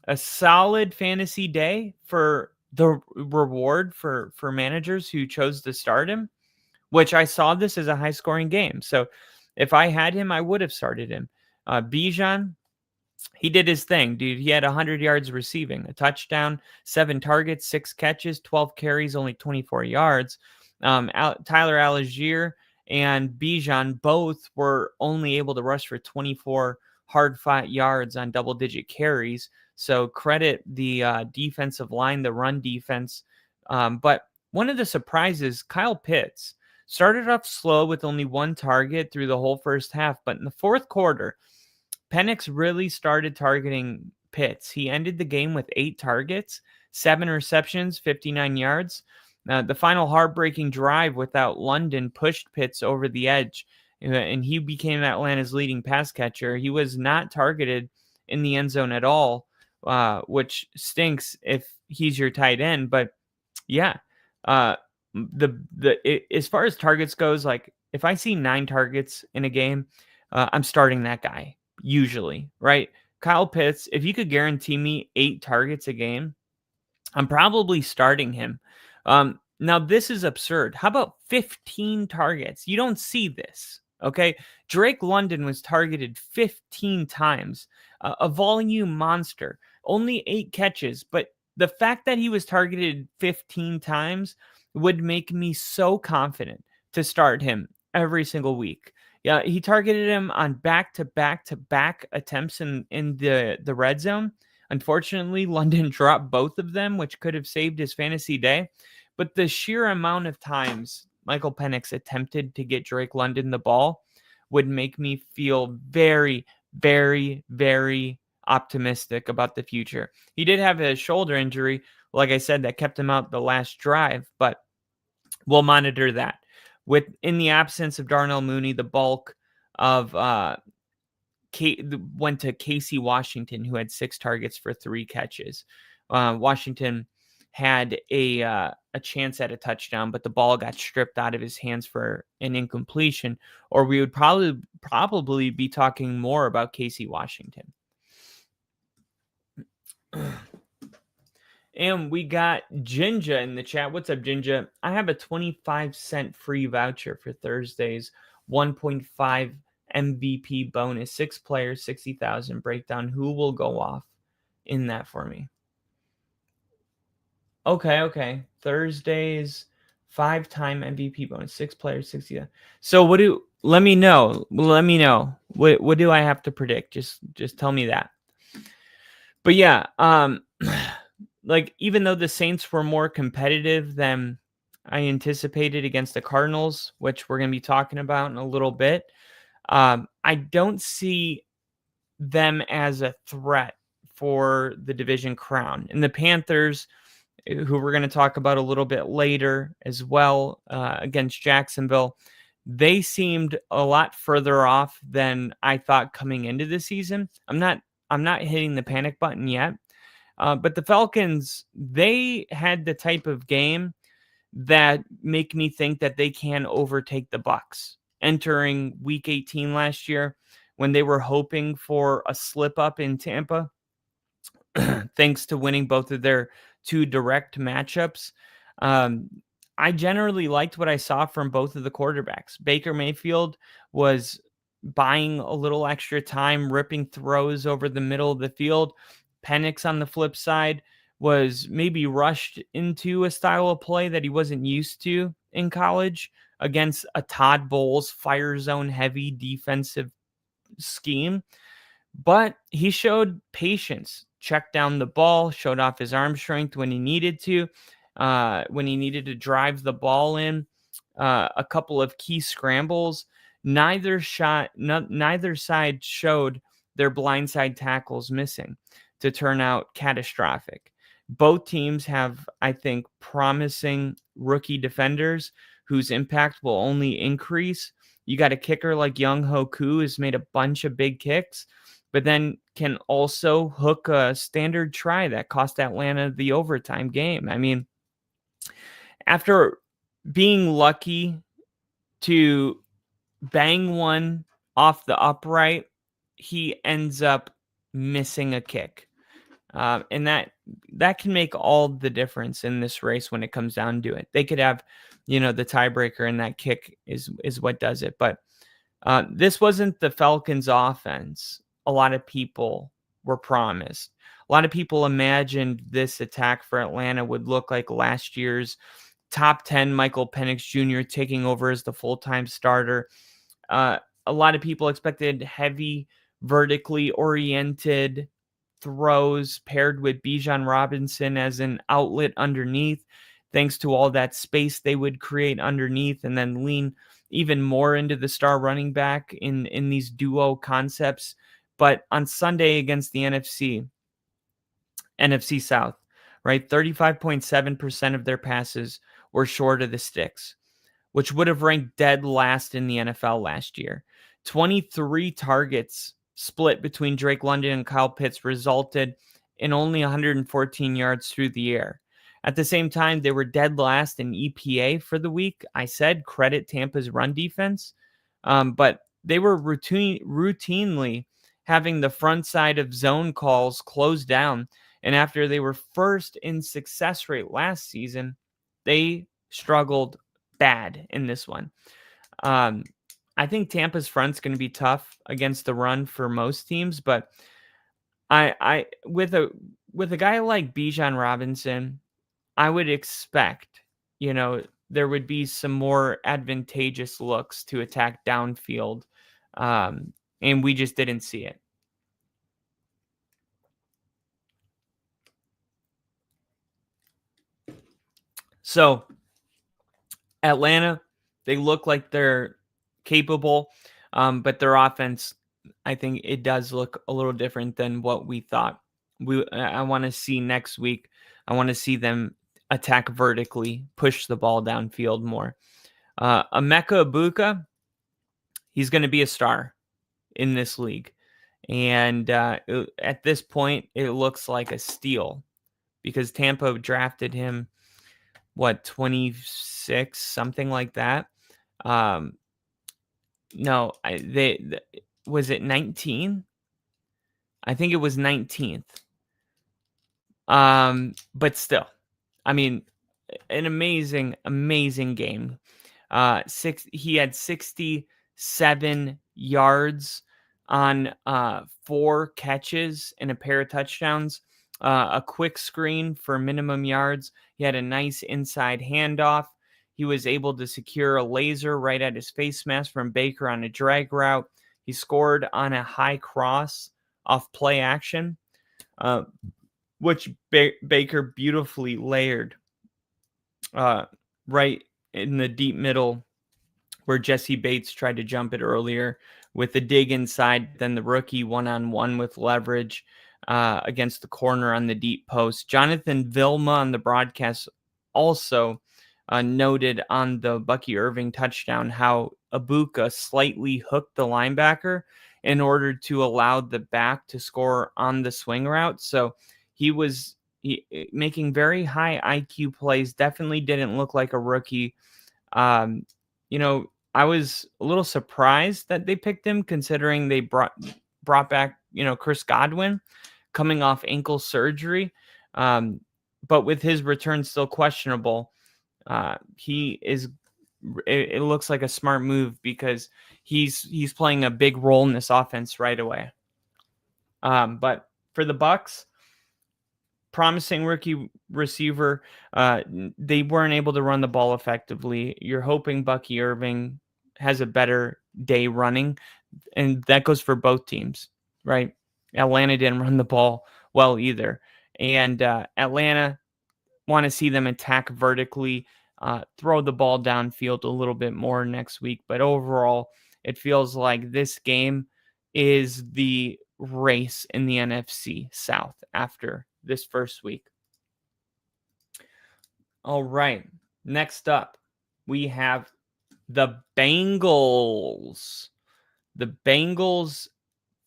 A solid fantasy day for the reward for managers who chose to start him, which I saw this as a high-scoring game. So if I had him, I would have started him. Bijan, he did his thing, dude. He had 100 yards receiving, a touchdown, 7 targets, 6 catches, 12 carries, only 24 yards. Tyler Algier and Bijan both were only able to rush for 24 hard-fought yards on double-digit carries. So credit the defensive line, the run defense. But one of the surprises, Kyle Pitts started off slow with only 1 target through the whole first half. But in the 4th quarter, Penix really started targeting Pitts. He ended the game with 8 targets, 7 receptions, 59 yards. The final heartbreaking drive without London pushed Pitts over the edge, and he became Atlanta's leading pass catcher. He was not targeted in the end zone at all, which stinks if he's your tight end. But yeah, as far as targets goes, like if I see 9 targets in a game, I'm starting that guy. usually, right? Kyle Pitts, if you could guarantee me 8 targets a game, I'm probably starting him. Now, this is absurd. How about 15 targets? You don't see this, okay? Drake London was targeted 15 times, a volume monster, only 8 catches. But the fact that he was targeted 15 times would make me so confident to start him every single week. Yeah, he targeted him on back-to-back attempts in the red zone. Unfortunately, London dropped both of them, which could have saved his fantasy day. But the sheer amount of times Michael Penix attempted to get Drake London the ball would make me feel very, very, very optimistic about the future. He did have a shoulder injury, like I said, that kept him out the last drive, but we'll monitor that. In the absence of Darnell Mooney, the bulk of went to Casey Washington, who had 6 targets for 3 catches. Washington had a chance at a touchdown, but the ball got stripped out of his hands for an incompletion, or we would probably be talking more about Casey Washington. And we got Jinja in the chat. What's up, Jinja? I have a 25-cent free voucher for Thursday's 1.5 MVP bonus. 6 players, 60,000 breakdown. Who will go off in that for me? Okay. Thursday's 5-time MVP bonus. 6 players, 60,000. So let me know. What do I have to predict? Just tell me that. But yeah, like, even though the Saints were more competitive than I anticipated against the Cardinals, which we're going to be talking about in a little bit, I don't see them as a threat for the division crown. And the Panthers, who we're going to talk about a little bit later as well, against Jacksonville, they seemed a lot further off than I thought coming into the season. I'm not hitting the panic button yet. But the Falcons, they had the type of game that make me think that they can overtake the Bucs. Entering Week 18 last year, when they were hoping for a slip up in Tampa, thanks to winning both of their 2 direct matchups, I generally liked what I saw from both of the quarterbacks. Baker Mayfield was buying a little extra time, ripping throws over the middle of the field. Penix, on the flip side, was maybe rushed into a style of play that he wasn't used to in college against a Todd Bowles fire zone heavy defensive scheme. But he showed patience, checked down the ball, showed off his arm strength when he needed to drive the ball in, a couple of key scrambles. Neither side showed their blindside tackles missing to turn out catastrophic. Both teams have, I think, promising rookie defenders whose impact will only increase. You got a kicker like Younghoe Koo, who's made a bunch of big kicks, but then can also hook a standard try that cost Atlanta the overtime game. I mean, after being lucky to bang one off the upright, he ends up missing a kick. And that can make all the difference in this race when it comes down to it. They could have, the tiebreaker, and that kick is what does it. But this wasn't the Falcons' offense a lot of people were promised. A lot of people imagined this attack for Atlanta would look like last year's top 10 Michael Penix Jr. taking over as the full-time starter. A lot of people expected heavy, vertically oriented throws paired with Bijan Robinson as an outlet underneath, thanks to all that space they would create underneath, and then lean even more into the star running back in these duo concepts. But on Sunday against the NFC South, right, 35.7% of their passes were short of the sticks, which would have ranked dead last in the NFL last year. 23 targets split between Drake London and Kyle Pitts resulted in only 114 yards through the air. At the same time, they were dead last in EPA for the week. I said credit Tampa's run defense, but they were routinely having the front side of zone calls closed down. And after they were first in success rate last season, they struggled bad in this one. I think Tampa's front's going to be tough against the run for most teams, but I with a guy like Bijan Robinson, I would expect, there would be some more advantageous looks to attack downfield, and we just didn't see it. So Atlanta, they look like they're capable, but their offense, I think it does look a little different than what we thought. I want to see next week. I want to see them attack vertically, push the ball downfield more. Emeka Egbuka, he's going to be a star in this league. And at this point, it looks like a steal because Tampa drafted him, 26, something like that. No, was it 19? I think it was 19th. But still, I mean, an amazing game. He had 67 yards on 4 catches and a pair of touchdowns, a quick screen for minimum yards. He had a nice inside handoff. He was able to secure a laser right at his face mask from Baker on a drag route. He scored on a high cross off play action, which Baker beautifully layered right in the deep middle where Jesse Bates tried to jump it earlier with the dig inside, then the rookie one-on-one with leverage against the corner on the deep post. Jonathan Vilma on the broadcast also noted on the Bucky Irving touchdown how Egbuka slightly hooked the linebacker in order to allow the back to score on the swing route. So he was making very high IQ plays, definitely didn't look like a rookie. I was a little surprised that they picked him considering they brought back, Chris Godwin coming off ankle surgery. But with his return still questionable, it looks like a smart move because he's playing a big role in this offense right away. But for the Bucs, promising rookie receiver, they weren't able to run the ball effectively. You're hoping Bucky Irving has a better day running, and that goes for both teams, right? Atlanta didn't run the ball well either, and Atlanta want to see them attack vertically, throw the ball downfield a little bit more next week. But overall, it feels like this game is the race in the NFC South after this first week. All right. Next up, we have the Bengals. The Bengals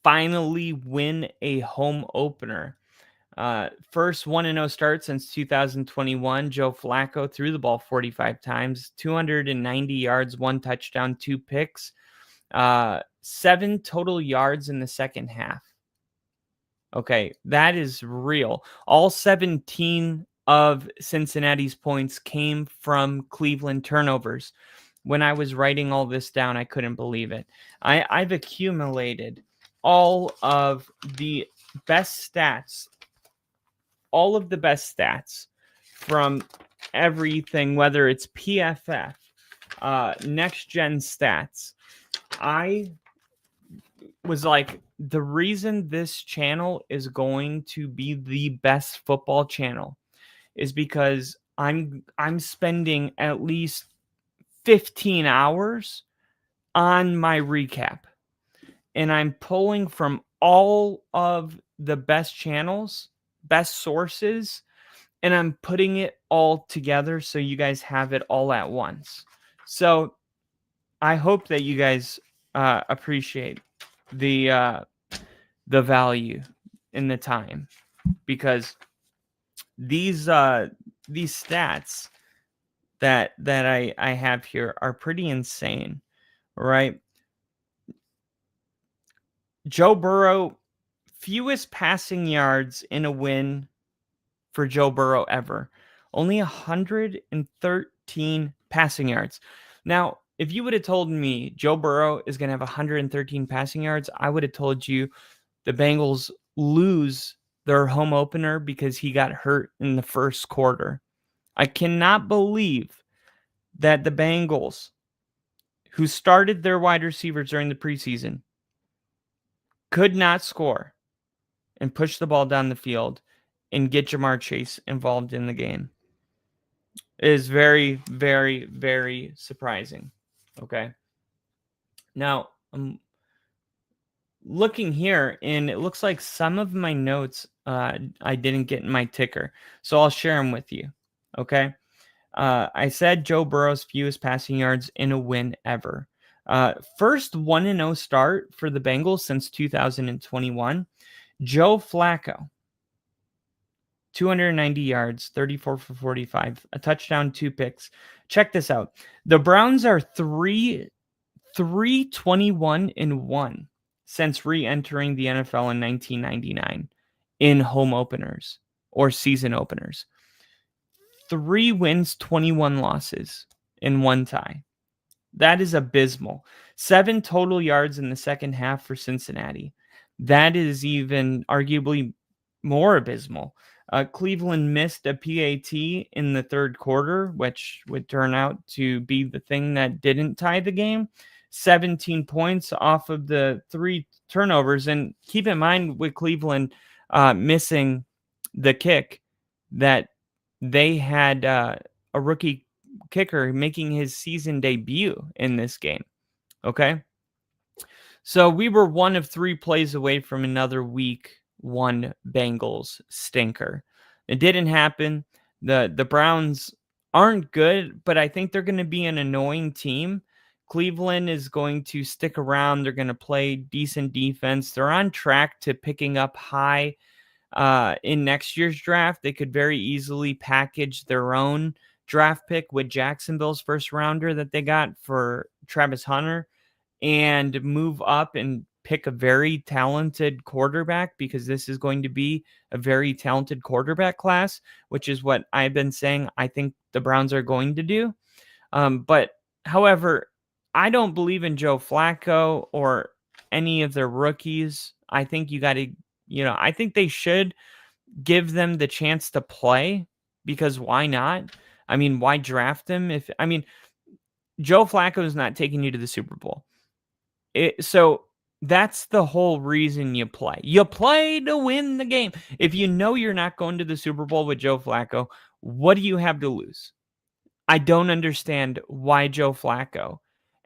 finally win a home opener. First 1-0 start since 2021. Joe Flacco threw the ball 45 times, 290 yards, 1 touchdown, 2 picks, 7 total yards in the second half. Okay, that is real. All 17 of Cincinnati's points came from Cleveland turnovers. When I was writing all this down, I couldn't believe it. I've accumulated all of the best stats, from everything, whether it's PFF, next gen stats. I was like, the reason this channel is going to be the best football channel is because I'm spending at least 15 hours on my recap, and I'm pulling from all of the best channels, best sources, and I'm putting it all together so you guys have it all at once. So I hope that you guys appreciate the value in the time, because these stats that I have here are pretty insane, right? Joe Burrow, fewest passing yards in a win for Joe Burrow ever. Only 113 passing yards. Now, if you would have told me Joe Burrow is going to have 113 passing yards, I would have told you the Bengals lose their home opener because he got hurt in the first quarter. I cannot believe that the Bengals, who started their wide receivers during the preseason, could not score and push the ball down the field and get Jamar Chase involved in the game. It is very, very, very surprising. Okay. Now, I'm looking here, and it looks like some of my notes I didn't get in my ticker. So I'll share them with you. Okay. I said Joe Burrow's fewest passing yards in a win ever. First 1-0 start for the Bengals since 2021. Joe Flacco, 290 yards, 34 for 45, a touchdown, 2 picks. Check this out. The Browns are 3-21-1 since re-entering the NFL in 1999 in home openers or season openers. 3 wins, 21 losses, and 1 tie. That is abysmal. 7 total yards in the second half for Cincinnati. That is even arguably more abysmal. Cleveland missed a PAT in the third quarter, which would turn out to be the thing that didn't tie the game. 17 points off of the 3 turnovers. And keep in mind with Cleveland missing the kick that they had a rookie kicker making his season debut in this game. Okay. So we were 1 of 3 plays away from another week 1 Bengals stinker. It didn't happen. The Browns aren't good, but I think they're going to be an annoying team. Cleveland is going to stick around. They're going to play decent defense. They're on track to picking up high in next year's draft. They could very easily package their own draft pick with Jacksonville's first rounder that they got for Travis Hunter and move up and pick a very talented quarterback, because this is going to be a very talented quarterback class, which is what I've been saying I think the Browns are going to do. But however, I don't believe in Joe Flacco or any of their rookies. I think you got to, I think they should give them the chance to play, because why not? I mean, why draft them? Joe Flacco is not taking you to the Super Bowl. So that's the whole reason you play. You play to win the game. If you know you're not going to the Super Bowl with Joe Flacco, what do you have to lose? I don't understand why Joe Flacco,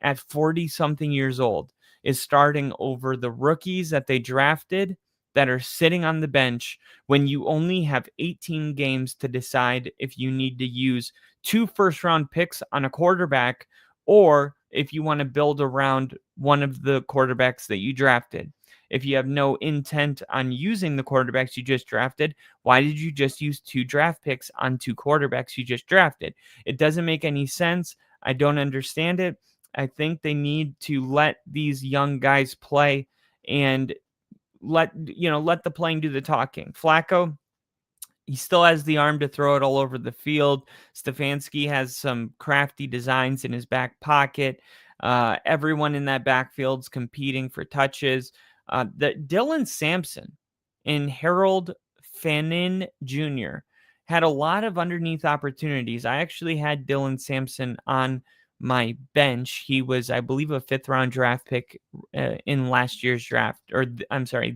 at 40-something years old, is starting over the rookies that they drafted that are sitting on the bench when you only have 18 games to decide if you need to use 2 first-round picks on a quarterback, or if you want to build around one of the quarterbacks that you drafted. If you have no intent on using the quarterbacks you just drafted, why did you just use 2 draft picks on 2 quarterbacks you just drafted? It doesn't make any sense. I don't understand it. I think they need to let these young guys play and let the playing do the talking. Flacco, he still has the arm to throw it all over the field. Stefanski has some crafty designs in his back pocket. Everyone in that backfield's competing for touches. Dylan Sampson and Harold Fannin Jr. had a lot of underneath opportunities. I actually had Dylan Sampson on my bench. He was, I believe, a 5th-round draft pick in last year's draft, or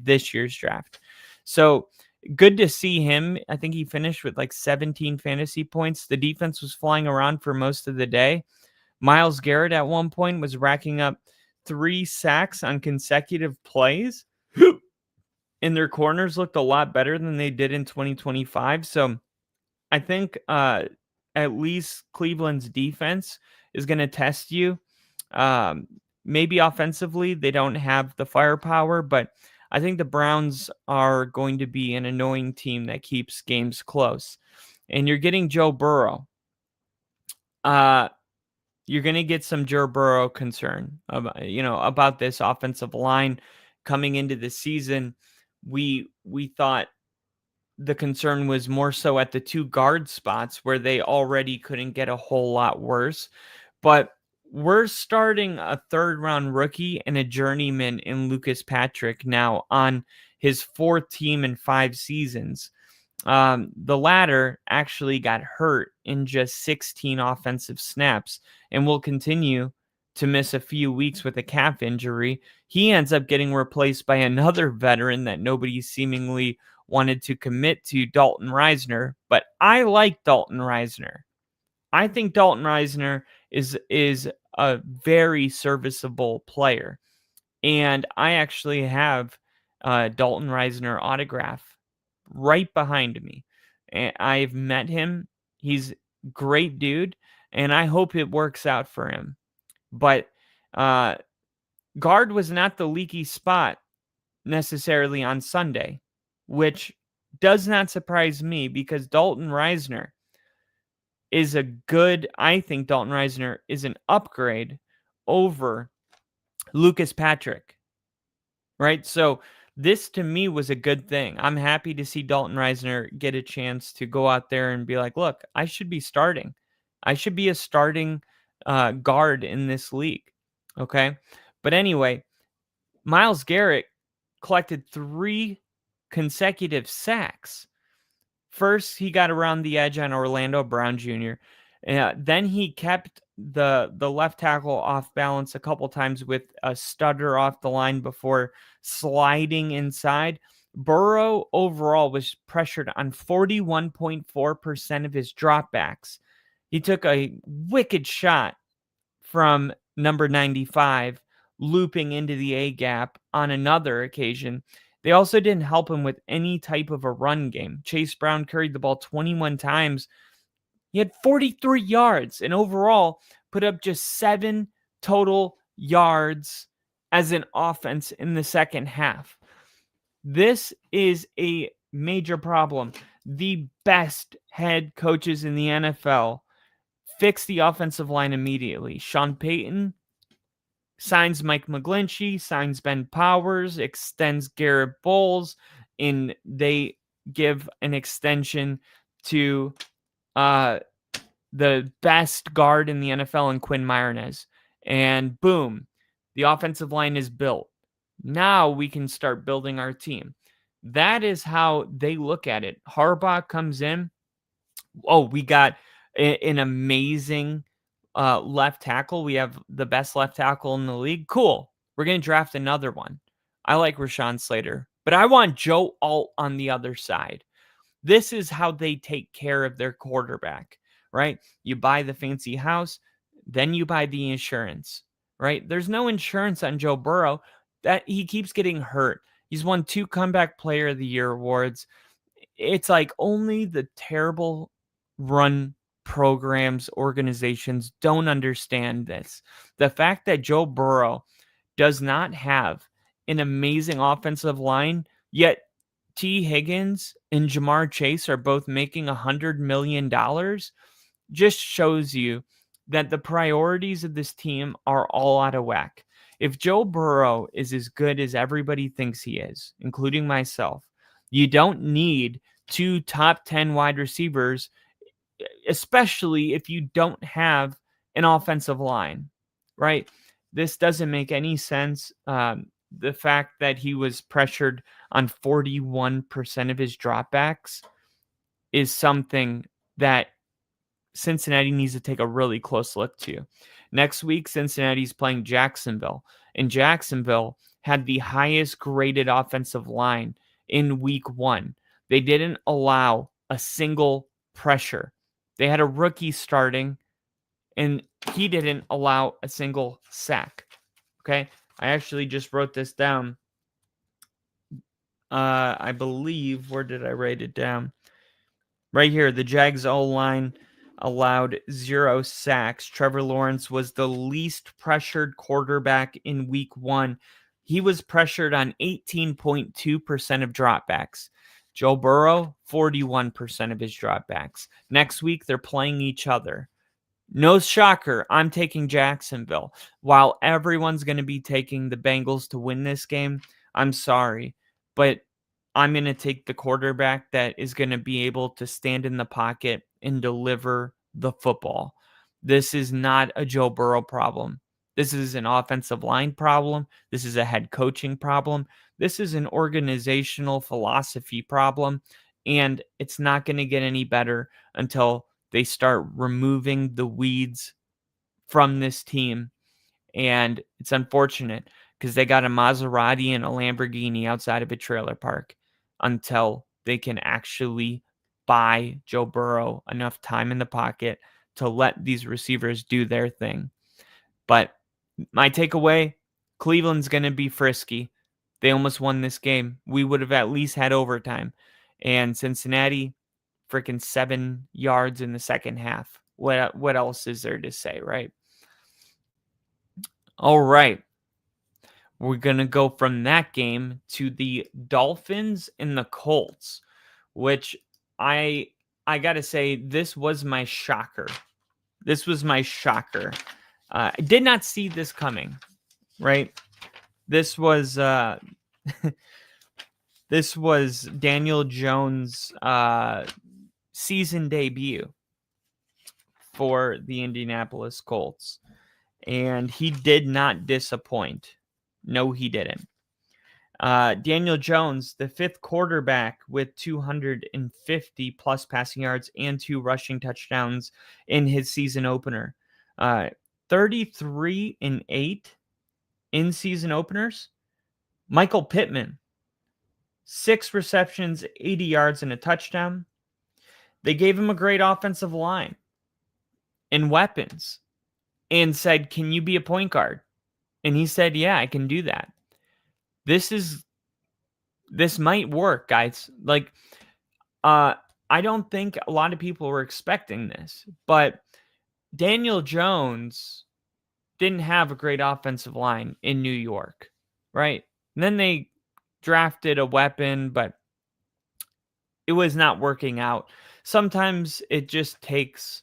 this year's draft. So good to see him. I think he finished with like 17 fantasy points. The defense was flying around for most of the day. Myles Garrett at one point was racking up 3 sacks on consecutive plays, and their corners looked a lot better than they did in 2025. So I think at least Cleveland's defense is going to test you. Maybe offensively, they don't have the firepower, but I think the Browns are going to be an annoying team that keeps games close. And you're getting Joe Burrow. You're going to get some Joe Burrow concern about this offensive line. coming into the season, we thought the concern was more so at the 2 guard spots where they already couldn't get a whole lot worse. But we're starting a 3rd-round rookie and a journeyman in Lucas Patrick now on his 4th team in 5 seasons. The latter actually got hurt in just 16 offensive snaps and will continue to miss a few weeks with a calf injury. He ends up getting replaced by another veteran that nobody seemingly wanted to commit to, Dalton Risner. But I like Dalton Risner. I think Dalton Risner is a very serviceable player. And I actually have Dalton Risner autograph right behind me. And I've met him. He's a great dude, and I hope it works out for him. But guard was not the leaky spot necessarily on Sunday, which does not surprise me because Dalton Risner is I think Dalton Risner is an upgrade over Lucas Patrick, right? So this to me was a good thing. I'm happy to see Dalton Risner get a chance to go out there and be like, look, I should be starting. I should be a starting guard in this league. Okay. But anyway, Myles Garrett collected 3 consecutive sacks. First, he got around the edge on Orlando Brown Jr. Then he kept the left tackle off balance a couple times with a stutter off the line before sliding inside. Burrow overall was pressured on 41.4% of his dropbacks. He took a wicked shot from number 95, looping into the A-gap on another occasion. They also didn't help him with any type of a run game. Chase Brown carried the ball 21 times. He had 43 yards and overall put up just 7 total yards as an offense in the second half. This is a major problem. The best head coaches in the NFL fix the offensive line immediately. Sean Payton signs Mike McGlinchey, signs Ben Powers, extends Garrett Bowles, and they give an extension to the best guard in the NFL in Quinn Meinerz. And boom, the offensive line is built. Now we can start building our team. That is how they look at it. Harbaugh comes in. Oh, we got an amazing left tackle. We have the best left tackle in the league. Cool. We're going to draft another one. I like Rashawn Slater, but I want Joe Alt on the other side. This is how they take care of their quarterback, right? You buy the fancy house, then you buy the insurance, right? There's no insurance on Joe Burrow. That he keeps getting hurt. He's won 2 Comeback Player of the Year awards. It's like only the terrible run programs, organizations don't understand this. The fact that Joe Burrow does not have an amazing offensive line, yet T. Higgins and Jamar Chase are both making $100 million, just shows you that the priorities of this team are all out of whack. If Joe Burrow is as good as everybody thinks he is, including myself, you don't need 2 top 10 wide receivers, especially if you don't have an offensive line, right? This doesn't make any sense. The fact that he was pressured on 41% of his dropbacks is something that Cincinnati needs to take a really close look to. Next week, Cincinnati's playing Jacksonville, and Jacksonville had the highest graded offensive line in week 1. They didn't allow a single pressure. They had a rookie starting, and he didn't allow a single sack. Okay? I actually just wrote this down. I believe, where did I write it down? Right here, the Jags O-line allowed 0 sacks. Trevor Lawrence was the least pressured quarterback in week 1. He was pressured on 18.2% of dropbacks. Joe Burrow, 41% of his dropbacks. Next week, they're playing each other. No shocker, I'm taking Jacksonville. While everyone's going to be taking the Bengals to win this game, I'm sorry, but I'm going to take the quarterback that is going to be able to stand in the pocket and deliver the football. This is not a Joe Burrow problem. This is an offensive line problem. This is a head coaching problem. This is an organizational philosophy problem. And it's not going to get any better until they start removing the weeds from this team. And it's unfortunate because they got a Maserati and a Lamborghini outside of a trailer park until they can actually buy Joe Burrow enough time in the pocket to let these receivers do their thing. But my takeaway, Cleveland's going to be frisky. They almost won this game. We would have at least had overtime. And Cincinnati, freaking 7 yards in the second half. What else is there to say, right? All right. We're going to go from that game to the Dolphins and the Colts, which I got to say, this was my shocker. I did not see this coming, right? This was this was Daniel Jones' season debut for the Indianapolis Colts, and he did not disappoint. No, he didn't. Daniel Jones, the fifth quarterback with 250 plus passing yards and 2 rushing touchdowns in his season opener. 33-8 in season openers. Michael Pittman, 6 receptions, 80 yards and a touchdown. They gave him a great offensive line and weapons and said, "Can you be a point guard?" And he said, "Yeah, I can do that." This might work, guys. Like, I don't think a lot of people were expecting this, but Daniel Jones didn't have a great offensive line in New York, right? And then they drafted a weapon, but it was not working out. Sometimes it just takes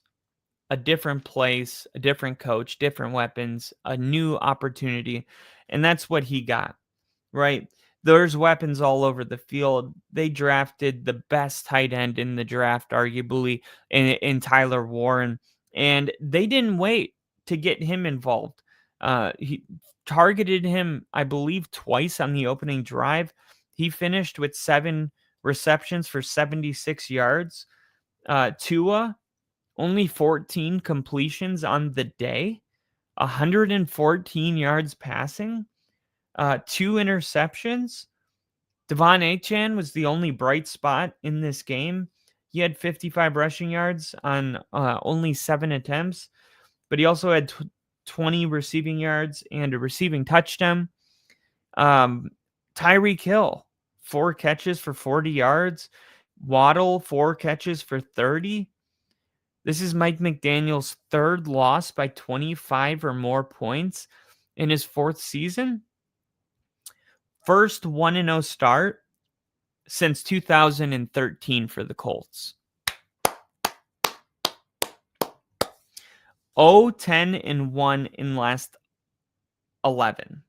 a different place, a different coach, different weapons, a new opportunity. And that's what he got, right? There's weapons all over the field. They drafted the best tight end in the draft, arguably, in Tyler Warren. And they didn't wait to get him involved. He targeted him, I believe, twice on the opening drive. He finished with 7 receptions for 76 yards. Tua, only 14 completions on the day, 114 yards passing, 2 interceptions. Devon Achane was the only bright spot in this game. He had 55 rushing yards on only 7 attempts, but he also had 20 receiving yards and a receiving touchdown. Tyreek Hill, 4 catches for 40 yards. Waddle, 4 catches for 30. This is Mike McDaniel's 3rd loss by 25 or more points in his 4th season. First 1-0 start since 2013 for the Colts. 0-10-1 in last 11.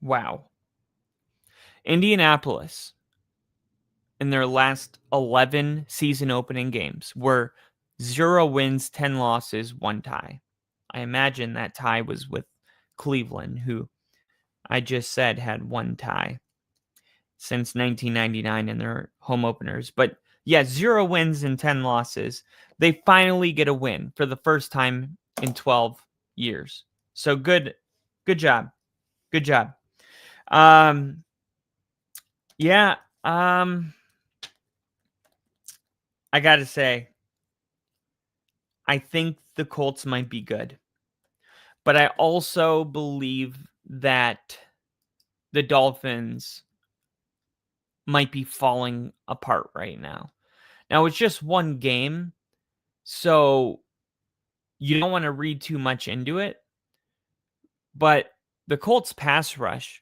Wow. Indianapolis, in their last 11 season opening games, were 0 wins, 10 losses, 1 tie. I imagine that tie was with Cleveland, who I just said had 1 tie since 1999 in their home openers. But yeah, 0 wins and 10 losses. They finally get a win for the first time in 12 years. So good job. Good job. I got to say, I think the Colts might be good. But I also believe that the Dolphins might be falling apart right now. Now, it's just one game, so you don't want to read too much into it. But the Colts pass rush,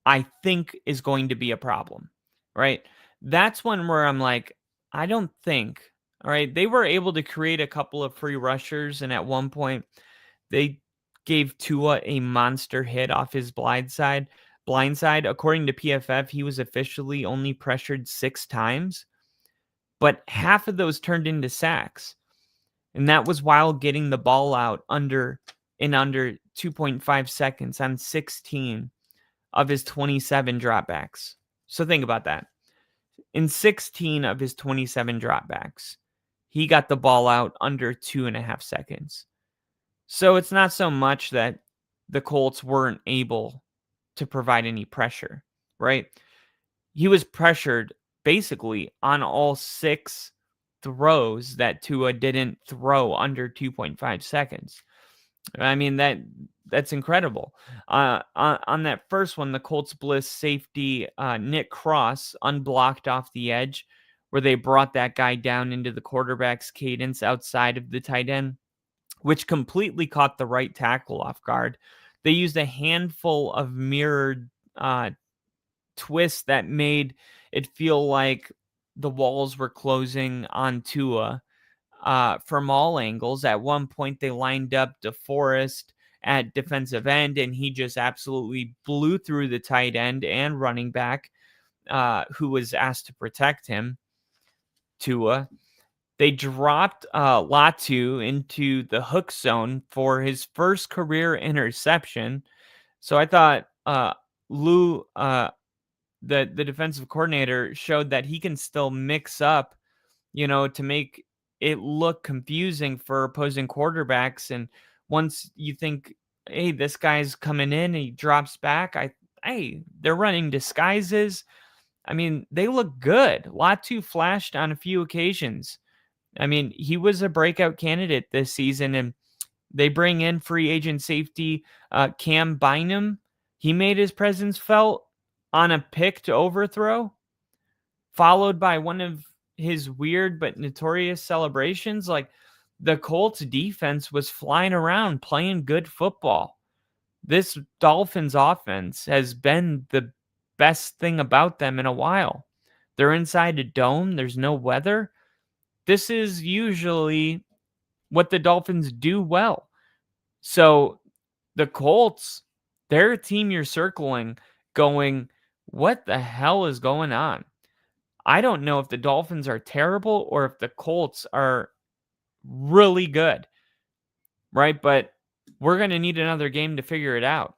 I think, is going to be a problem, right? That's one where I'm like, I don't think, all right, they were able to create a couple of free rushers, and at one point, they gave Tua a monster hit off his blindside. According to PFF, he was officially only pressured 6 times, but half of those turned into sacks. And that was while getting the ball out under 2.5 seconds on 16 of his 27 dropbacks. So think about that. In 16 of his 27 dropbacks, he got the ball out under 2.5 seconds. So it's not so much that the Colts weren't able to provide any pressure, right? He was pressured basically on all 6 throws that Tua didn't throw under 2.5 seconds. I mean, that's incredible. On that first one, the Colts bliss safety Nick Cross unblocked off the edge, where they brought that guy down into the quarterback's cadence outside of the tight end, which completely caught the right tackle off guard. They used a handful of mirrored twists that made it feel like the walls were closing on Tua from all angles. At one point, they lined up DeForest at defensive end, and he just absolutely blew through the tight end and running back who was asked to protect him, Tua. They dropped Latu into the hook zone for his first career interception. So I thought Lou, the defensive coordinator, showed that he can still mix up, to make it look confusing for opposing quarterbacks. And once you think, hey, this guy's coming in and he drops back, they're running disguises. I mean, they look good. Latu flashed on a few occasions. I mean, he was a breakout candidate this season, and they bring in free agent safety Cam Bynum. He made his presence felt on a pick to overthrow, followed by one of his weird but notorious celebrations. Like, the Colts defense was flying around playing good football. This Dolphins offense has been the best thing about them in a while. They're inside a dome. There's no weather. This is usually what the Dolphins do well. So the Colts, they're a team you're circling going, what the hell is going on? I don't know if the Dolphins are terrible or if the Colts are really good, right? But we're going to need another game to figure it out.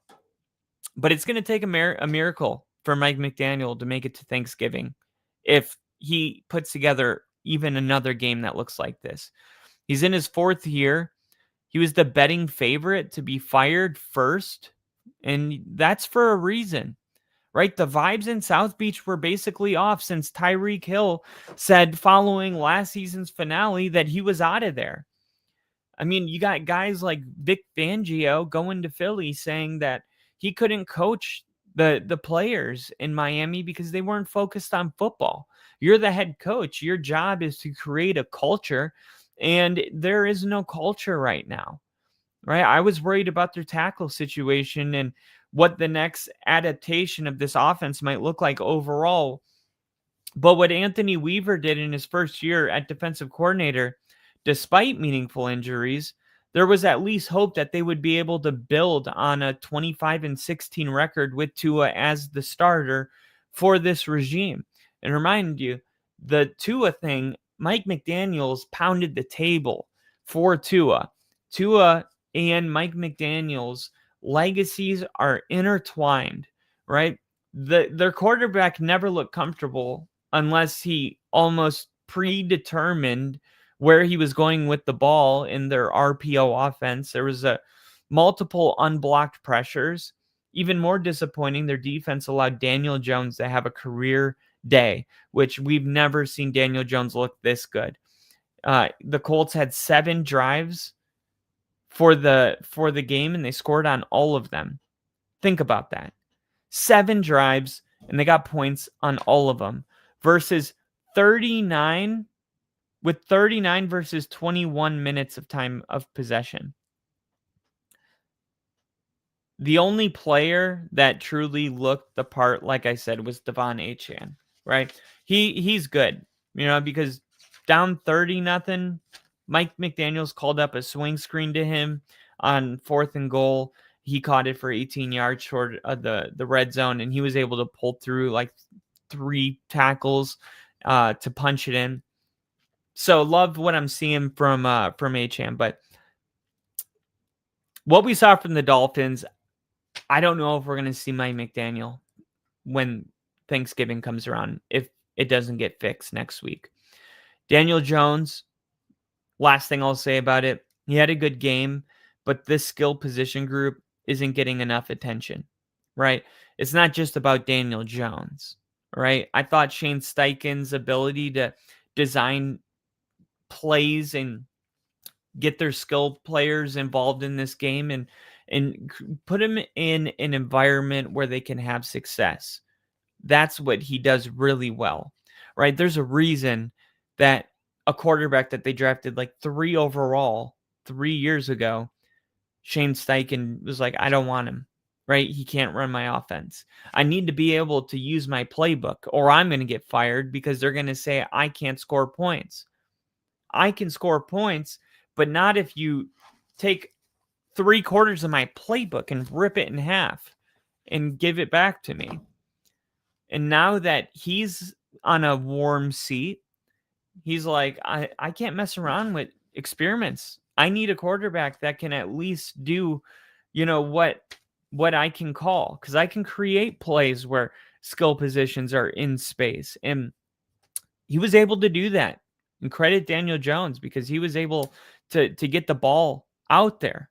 But it's going to take a miracle for Mike McDaniel to make it to Thanksgiving if he puts together even another game that looks like this. He's in his 4th year. He was the betting favorite to be fired first, and that's for a reason, right? The vibes in South Beach were basically off since Tyreek Hill said following last season's finale that he was out of there. I mean, you got guys like Vic Fangio going to Philly saying that he couldn't coach the players in Miami because they weren't focused on football. You're the head coach. Your job is to create a culture, and there is no culture right now, right? I was worried about their tackle situation and what the next adaptation of this offense might look like overall. But what Anthony Weaver did in his first year at defensive coordinator, despite meaningful injuries, there was at least hope that they would be able to build on a 25-16 record with Tua as the starter for this regime. And remind you, the Tua thing, Mike McDaniels pounded the table for Tua. Tua and Mike McDaniels' legacies are intertwined, right? Their quarterback never looked comfortable unless he almost predetermined where he was going with the ball in their RPO offense. There was multiple unblocked pressures. Even more disappointing, their defense allowed Daniel Jones to have a career day, which we've never seen Daniel Jones look this good. The Colts had 7 drives for the game, and they scored on all of them. Think about that. 7 drives, and they got points on all of them, versus 39 versus 21 minutes of time of possession. The only player that truly looked the part, like I said, was Devon Achane, right? He's good, because down 30-0, Mike McDaniels called up a swing screen to him. on 4th and goal. He caught it for 18 yards short of the red zone, and he was able to pull through like 3 tackles to punch it in. So love what I'm seeing from Achane. But what we saw from the Dolphins, I don't know if we're going to see Mike McDaniel when Thanksgiving comes around, if it doesn't get fixed next week. Daniel Jones, last thing I'll say about it, he had a good game, but this skill position group isn't getting enough attention, right? It's not just about Daniel Jones, right? I thought Shane Steichen's ability to design plays and get their skill players involved in this game and put them in an environment where they can have success. That's what he does really well, right? There's a reason that a quarterback that they drafted like 3 overall 3 years ago, Shane Steichen was like, I don't want him, right? He can't run my offense. I need to be able to use my playbook or I'm going to get fired because they're going to say I can't score points. I can score points, but not if you take 3/4 of my playbook and rip it in half and give it back to me. And now that he's on a warm seat, he's like, I can't mess around with experiments. I need a quarterback that can at least do, what I can call, because I can create plays where skill positions are in space. And he was able to do that. And credit Daniel Jones because he was able to get the ball out there.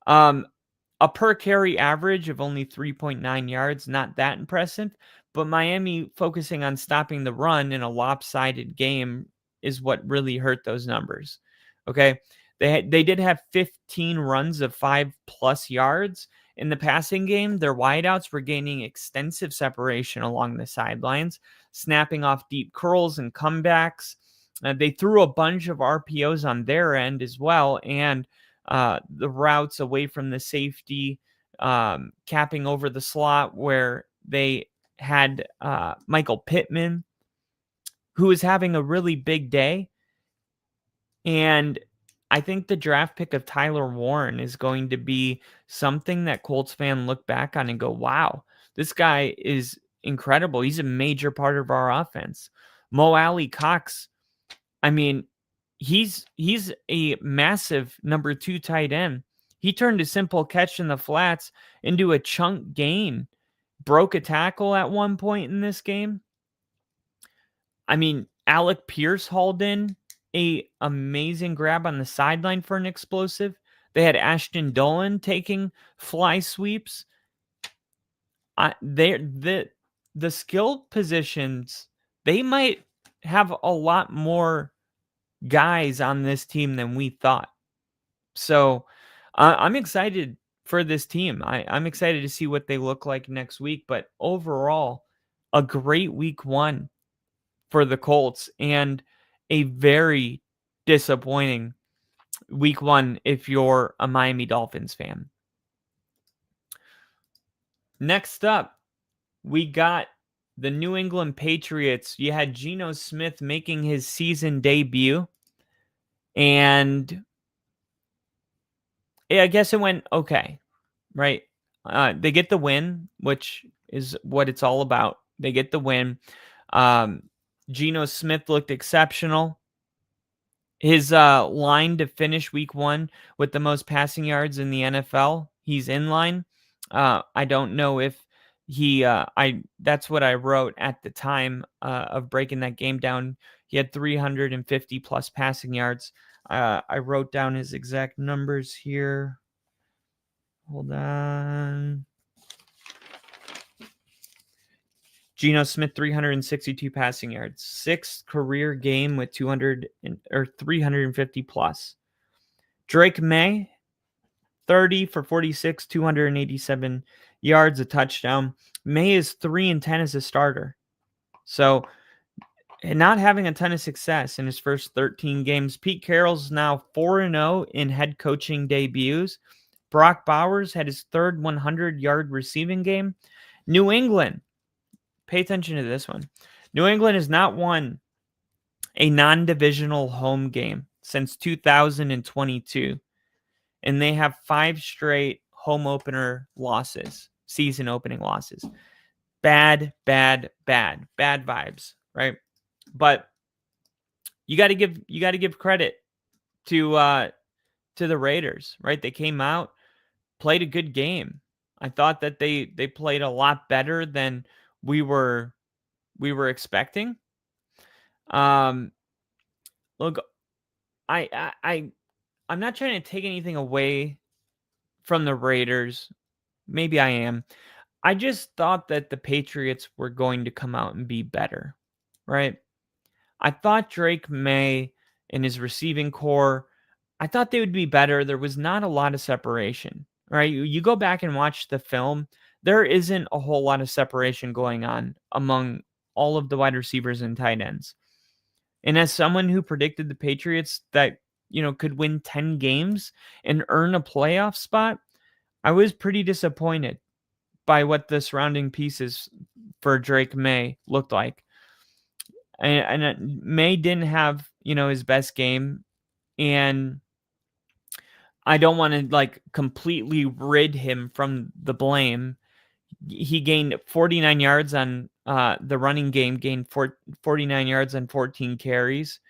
A per carry average of only 3.9 yards, not that impressive, but Miami focusing on stopping the run in a lopsided game is what really hurt those numbers. Okay. They did have 15 runs of 5+ yards in the passing game. Their wideouts were gaining extensive separation along the sidelines, snapping off deep curls and comebacks. They threw a bunch of RPOs on their end as well, and the routes away from the safety, capping over the slot where they had Michael Pittman, who is having a really big day. And I think the draft pick of Tyler Warren is going to be something that Colts fans look back on and go, wow, this guy is incredible. He's a major part of our offense. Mo Alley Cox, I mean, he's a massive number 2 tight end. He turned a simple catch in the flats into a chunk gain. Broke a tackle at one point in this game. I mean, Alec Pierce hauled in a amazing grab on the sideline for an explosive. They had Ashton Dolan taking fly sweeps. The skilled positions, they might have a lot more guys on this team than we thought. So I'm excited for this team. I'm excited to see what they look like next week. But overall, a great week 1 for the Colts and a very disappointing week 1 if you're a Miami Dolphins fan. Next up, we got the New England Patriots. You had Geno Smith making his season debut. And I guess it went okay, right? They get the win, which is what it's all about. They get the win. Geno Smith looked exceptional. His line to finish week 1 with the most passing yards in the NFL. He's in line. I don't know if that's what I wrote at the time of breaking that game down. He had 350 plus passing yards. I wrote down his exact numbers here. Hold on. Geno Smith, 362 passing yards, 6th career game with 350 plus. Drake May, 30 for 46, 287 yards, a touchdown. May is 3-10 as a starter. So not having a ton of success in his first 13 games. Pete Carroll's now 4-0 in head coaching debuts. Brock Bowers had his 3rd 100-yard receiving game. New England, pay attention to this one. New England has not won a non-divisional home game since 2022. and they have 5 straight home opener losses, season opening losses. Bad vibes, right? But you got to give credit to the Raiders, right? They came out, played a good game. I thought that they played a lot better than we were expecting. Look, I'm not trying to take anything away from the Raiders. Maybe I am. I just thought that the Patriots were going to come out and be better, right? I thought Drake May and his receiving core, I thought they would be better. There was not a lot of separation, right? You go back and watch the film, there isn't a whole lot of separation going on among all of the wide receivers and tight ends. And as someone who predicted the Patriots that, could win 10 games and earn a playoff spot, I was pretty disappointed by what the surrounding pieces for Drake May looked like. And May didn't have, his best game. And I don't want to completely rid him from the blame. He gained 49 yards on the running game, gained 49 yards on 14 carries.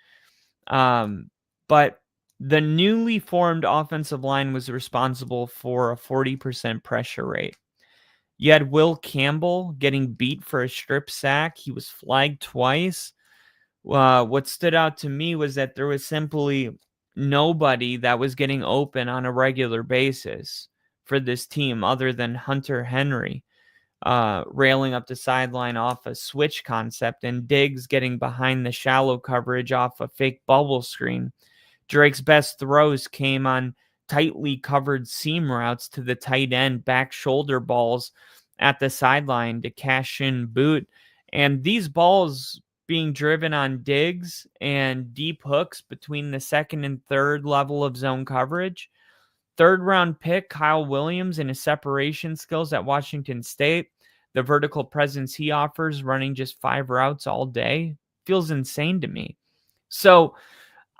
But the newly formed offensive line was responsible for a 40% pressure rate. You had Will Campbell getting beat for a strip sack. He was flagged twice. What stood out to me was that there was simply nobody that was getting open on a regular basis for this team other than Hunter Henry railing up the sideline off a switch concept, and Diggs getting behind the shallow coverage off a fake bubble screen. Drake's best throws came on tightly covered seam routes to the tight end, back shoulder balls at the sideline to cash in boot. And these balls being driven on Diggs and deep hooks between the second and third level of zone coverage. Third round pick Kyle Williams and his separation skills at Washington State, the vertical presence he offers running just 5 routes all day feels insane to me. So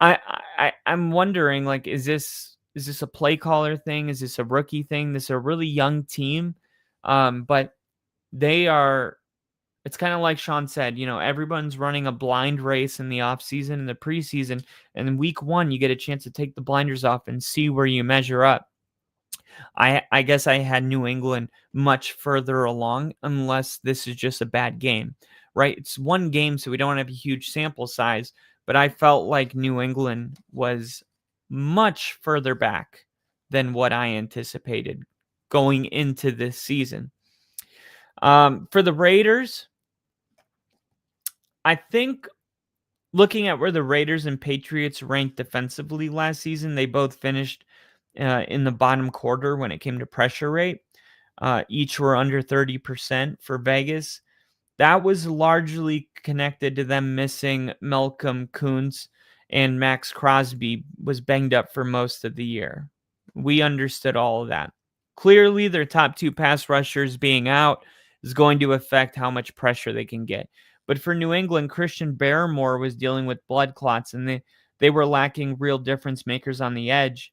I'm wondering, is this a play caller thing? Is this a rookie thing? This is a really young team. But it's kind of like Sean said, everyone's running a blind race in the offseason and the preseason. And in week 1, you get a chance to take the blinders off and see where you measure up. I guess I had New England much further along, unless this is just a bad game, right? It's one game, so we don't have a huge sample size. But I felt like New England was much further back than what I anticipated going into this season. For the Raiders, I think looking at where the Raiders and Patriots ranked defensively last season, they both finished in the bottom quarter when it came to pressure rate. Each were under 30% for Vegas. That was largely connected to them missing Malcolm Kuntz, and Max Crosby was banged up for most of the year. We understood all of that. Clearly, their top 2 pass rushers being out is going to affect how much pressure they can get. But for New England, Christian Barmore was dealing with blood clots, and they were lacking real difference makers on the edges,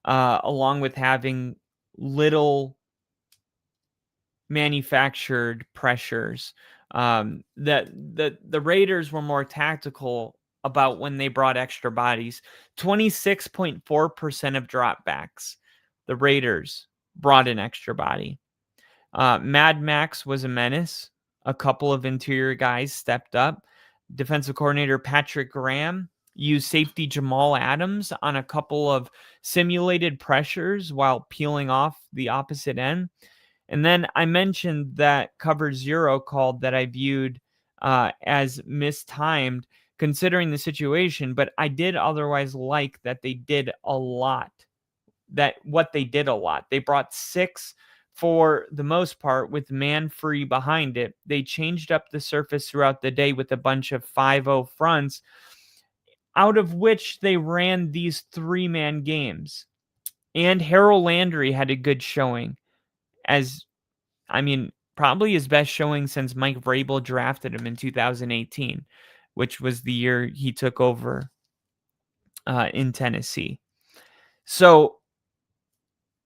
along with having little manufactured pressures. The Raiders were more tactical about when they brought extra bodies. 26.4% of dropbacks, the Raiders brought an extra body. Mad Max was a menace. A couple of interior guys stepped up. Defensive coordinator Patrick Graham used safety Jamal Adams on a couple of simulated pressures while peeling off the opposite end. And then I mentioned that cover 0 call that I viewed as mistimed considering the situation, but I did otherwise like that they did a lot. They brought 6 for the most part with man free behind it. They changed up the surface throughout the day with a bunch of 5-0 fronts, out of which they ran these 3-man games. And Harold Landry had a good showing, probably his best showing since Mike Vrabel drafted him in 2018, which was the year he took over in Tennessee. So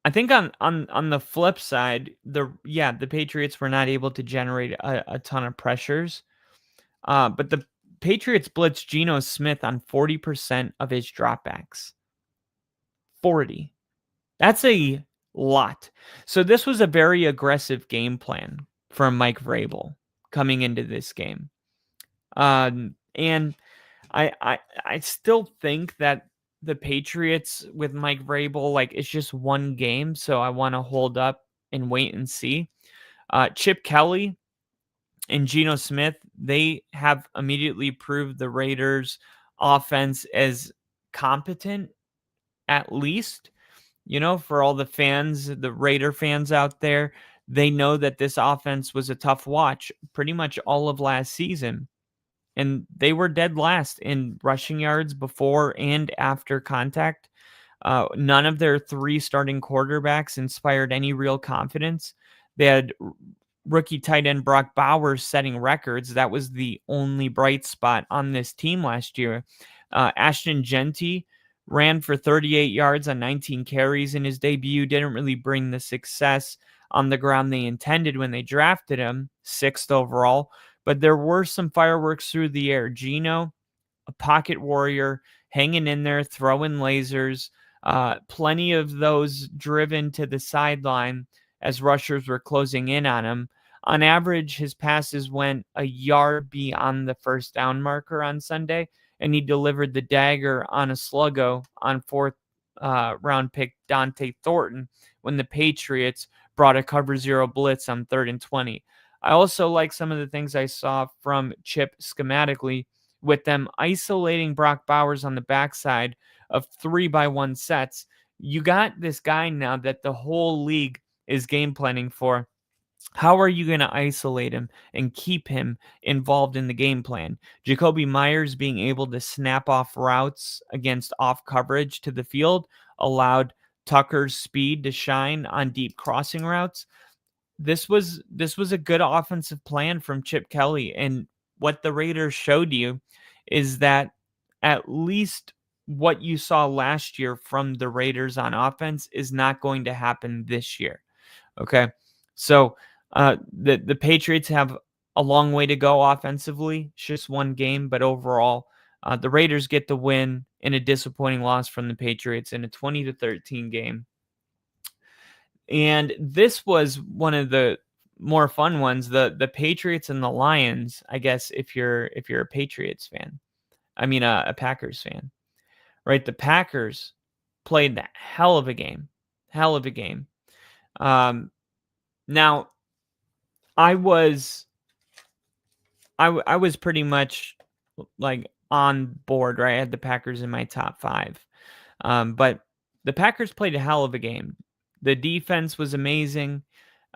I think on the flip side, the Patriots were not able to generate a ton of pressures, but the Patriots blitzed Geno Smith on 40% of his dropbacks. 40. That's a lot. So this was a very aggressive game plan from Mike Vrabel coming into this game. And I still think that the Patriots with Mike Vrabel, like, it's just one game, so I want to hold up and wait and see. Chip Kelly and Geno Smith, they have immediately proved the Raiders' offense as competent, at least. For all the fans, the Raider fans out there, they know that this offense was a tough watch pretty much all of last season. And they were dead last in rushing yards before and after contact. None of their 3 starting quarterbacks inspired any real confidence. They had rookie tight end Brock Bowers setting records. That was the only bright spot on this team last year. Ashton Jeanty ran for 38 yards on 19 carries in his debut. Didn't really bring the success on the ground they intended when they drafted him, 6th overall. But there were some fireworks through the air. Geno, a pocket warrior, hanging in there, throwing lasers. Plenty of those driven to the sideline as rushers were closing in on him. On average, his passes went a yard beyond the first down marker on Sunday, and he delivered the dagger on a sluggo on 4th round pick Dante Thornton when the Patriots brought a cover 0 blitz on 3rd and 20. I also like some of the things I saw from Chip schematically with them isolating Brock Bowers on the backside of 3-by-1 sets. You got this guy now that the whole league is game planning for. How are you going to isolate him and keep him involved in the game plan? Jacoby Myers being able to snap off routes against off coverage to the field allowed Tucker's speed to shine on deep crossing routes. This was a good offensive plan from Chip Kelly, and what the Raiders showed you is that at least what you saw last year from the Raiders on offense is not going to happen this year. Okay, so the Patriots have a long way to go offensively. It's just one game, but overall, the Raiders get the win in a disappointing loss from the Patriots in a 20-13 game. And this was one of the more fun ones. The Patriots and the Lions, I guess, if you're a Patriots fan. I mean, a Packers fan, right? The Packers played that hell of a game. Now, I was pretty much like on board, right? I had the Packers in my top 5. But the Packers played a hell of a game. The defense was amazing.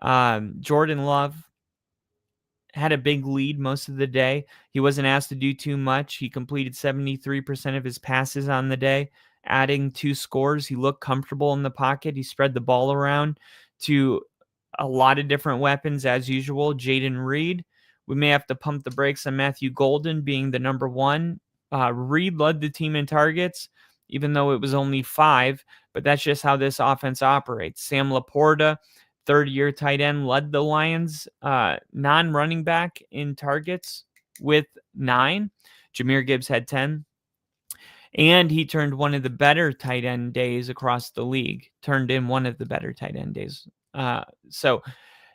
Jordan Love had a big lead most of the day. He wasn't asked to do too much. He completed 73% of his passes on the day, adding 2 scores. He looked comfortable in the pocket. He spread the ball around to a lot of different weapons as usual. Jaden Reed. We may have to pump the brakes on Matthew Golden being the number 1. Reed led the team in targets, even though it was only 5, but that's just how this offense operates. Sam Laporta, third-year tight end, led the Lions non-running back in targets with 9. Jahmyr Gibbs had 10. And he turned one of the better tight end days across the league. So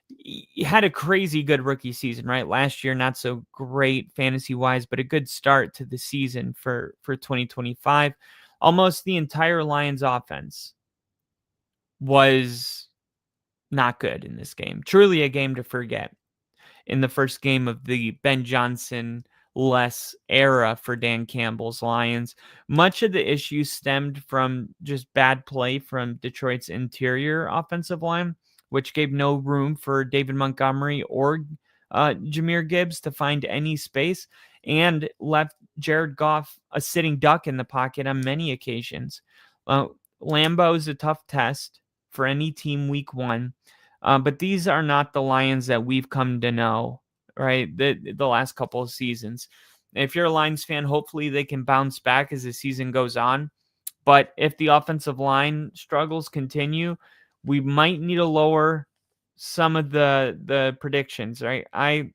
he had a crazy good rookie season, right? Last year, not so great fantasy-wise, but a good start to the season for 2025. Almost the entire Lions offense was not good in this game. Truly a game to forget. In the first game of the Ben Johnson-less era for Dan Campbell's Lions, much of the issues stemmed from just bad play from Detroit's interior offensive line, which gave no room for David Montgomery or Jahmyr Gibbs to find any space, and left Jared Goff a sitting duck in the pocket on many occasions. Lambeau is a tough test for any team week 1, but these are not the Lions that we've come to know, right? The last couple of seasons. If you're a Lions fan, hopefully they can bounce back as the season goes on. But if the offensive line struggles continue, we might need to lower some of the predictions, right? I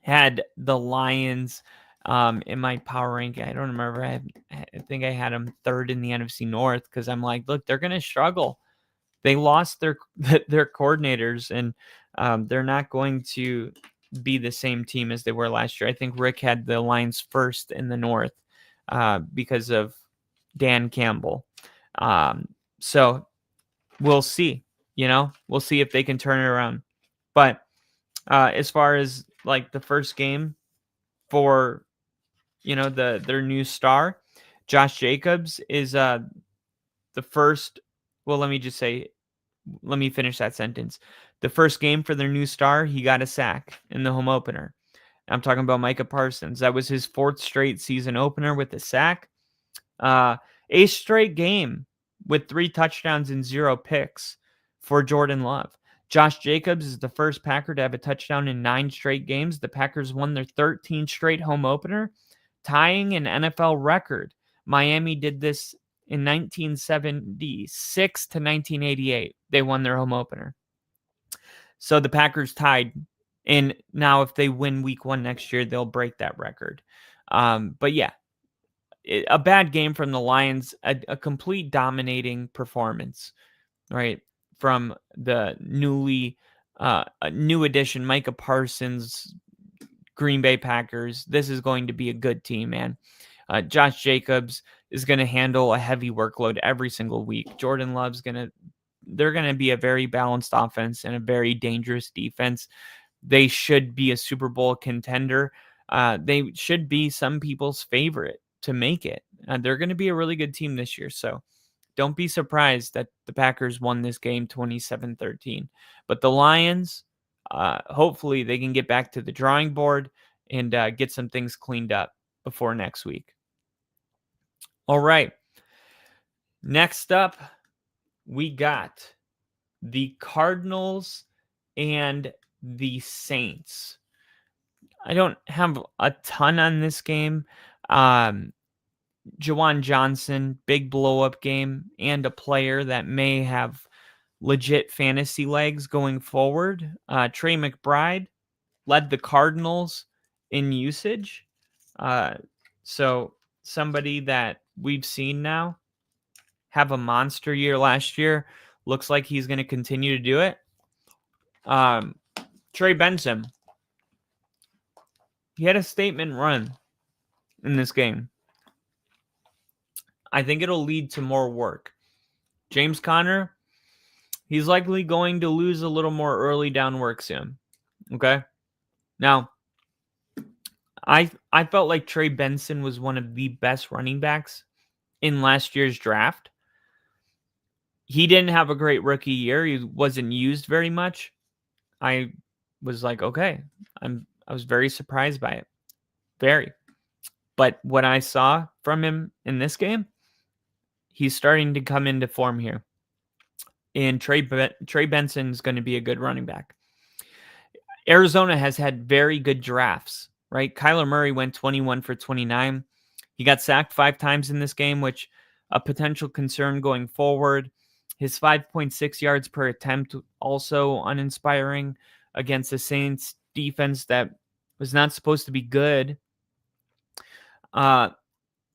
had the Lions in my power ranking. I don't remember. I think I had them third in the NFC North because I'm like, look, they're going to struggle. They lost their coordinators, and they're not going to be the same team as they were last year. I think Rick had the Lions first in the North because of Dan Campbell. So we'll see. We'll see if they can turn it around. But as far as like the first game for their new star, Josh Jacobs is the first. Well, let me finish that sentence. The first game for their new star, he got a sack in the home opener. I'm talking about Micah Parsons. That was his 4th straight season opener with a sack. 8th straight game with 3 touchdowns and 0 picks for Jordan Love. Josh Jacobs is the first Packer to have a touchdown in 9 straight games. The Packers won their 13th straight home opener, tying an NFL record. Miami did this in 1976 to 1988. They won their home opener. So the Packers tied. And now if they win week 1 next year, they'll break that record. But yeah, a bad game from the Lions, a complete dominating performance, right? From the new addition, Micah Parsons, Green Bay Packers. This is going to be a good team, man. Josh Jacobs is going to handle a heavy workload every single week. Jordan Love's they're going to be a very balanced offense and a very dangerous defense. They should be a Super Bowl contender. They should be some people's favorite to make it. They're going to be a really good team this year. So don't be surprised that the Packers won this game 27-13. But the Lions, hopefully they can get back to the drawing board and get some things cleaned up before next week. All right. Next up, we got the Cardinals and the Saints. I don't have a ton on this game. Juwan Johnson, big blow-up game, and a player that may have legit fantasy legs going forward. Trey McBride led the Cardinals in usage. So somebody that we've seen now have a monster year last year. Looks like he's going to continue to do it. Trey Benson. He had a statement run in this game. I think it'll lead to more work. James Conner, he's likely going to lose a little more early down work soon. Okay? Now, I felt like Trey Benson was one of the best running backs in last year's draft. He didn't have a great rookie year. He wasn't used very much. I was like, okay. I was very surprised by it. Very. But what I saw from him in this game, he's starting to come into form here. And Trey Benson is going to be a good running back. Arizona has had very good drafts, right? Kyler Murray went 21 for 29. He got sacked 5 times in this game, which a potential concern going forward. His 5.6 yards per attempt, also uninspiring against the Saints defense that was not supposed to be good.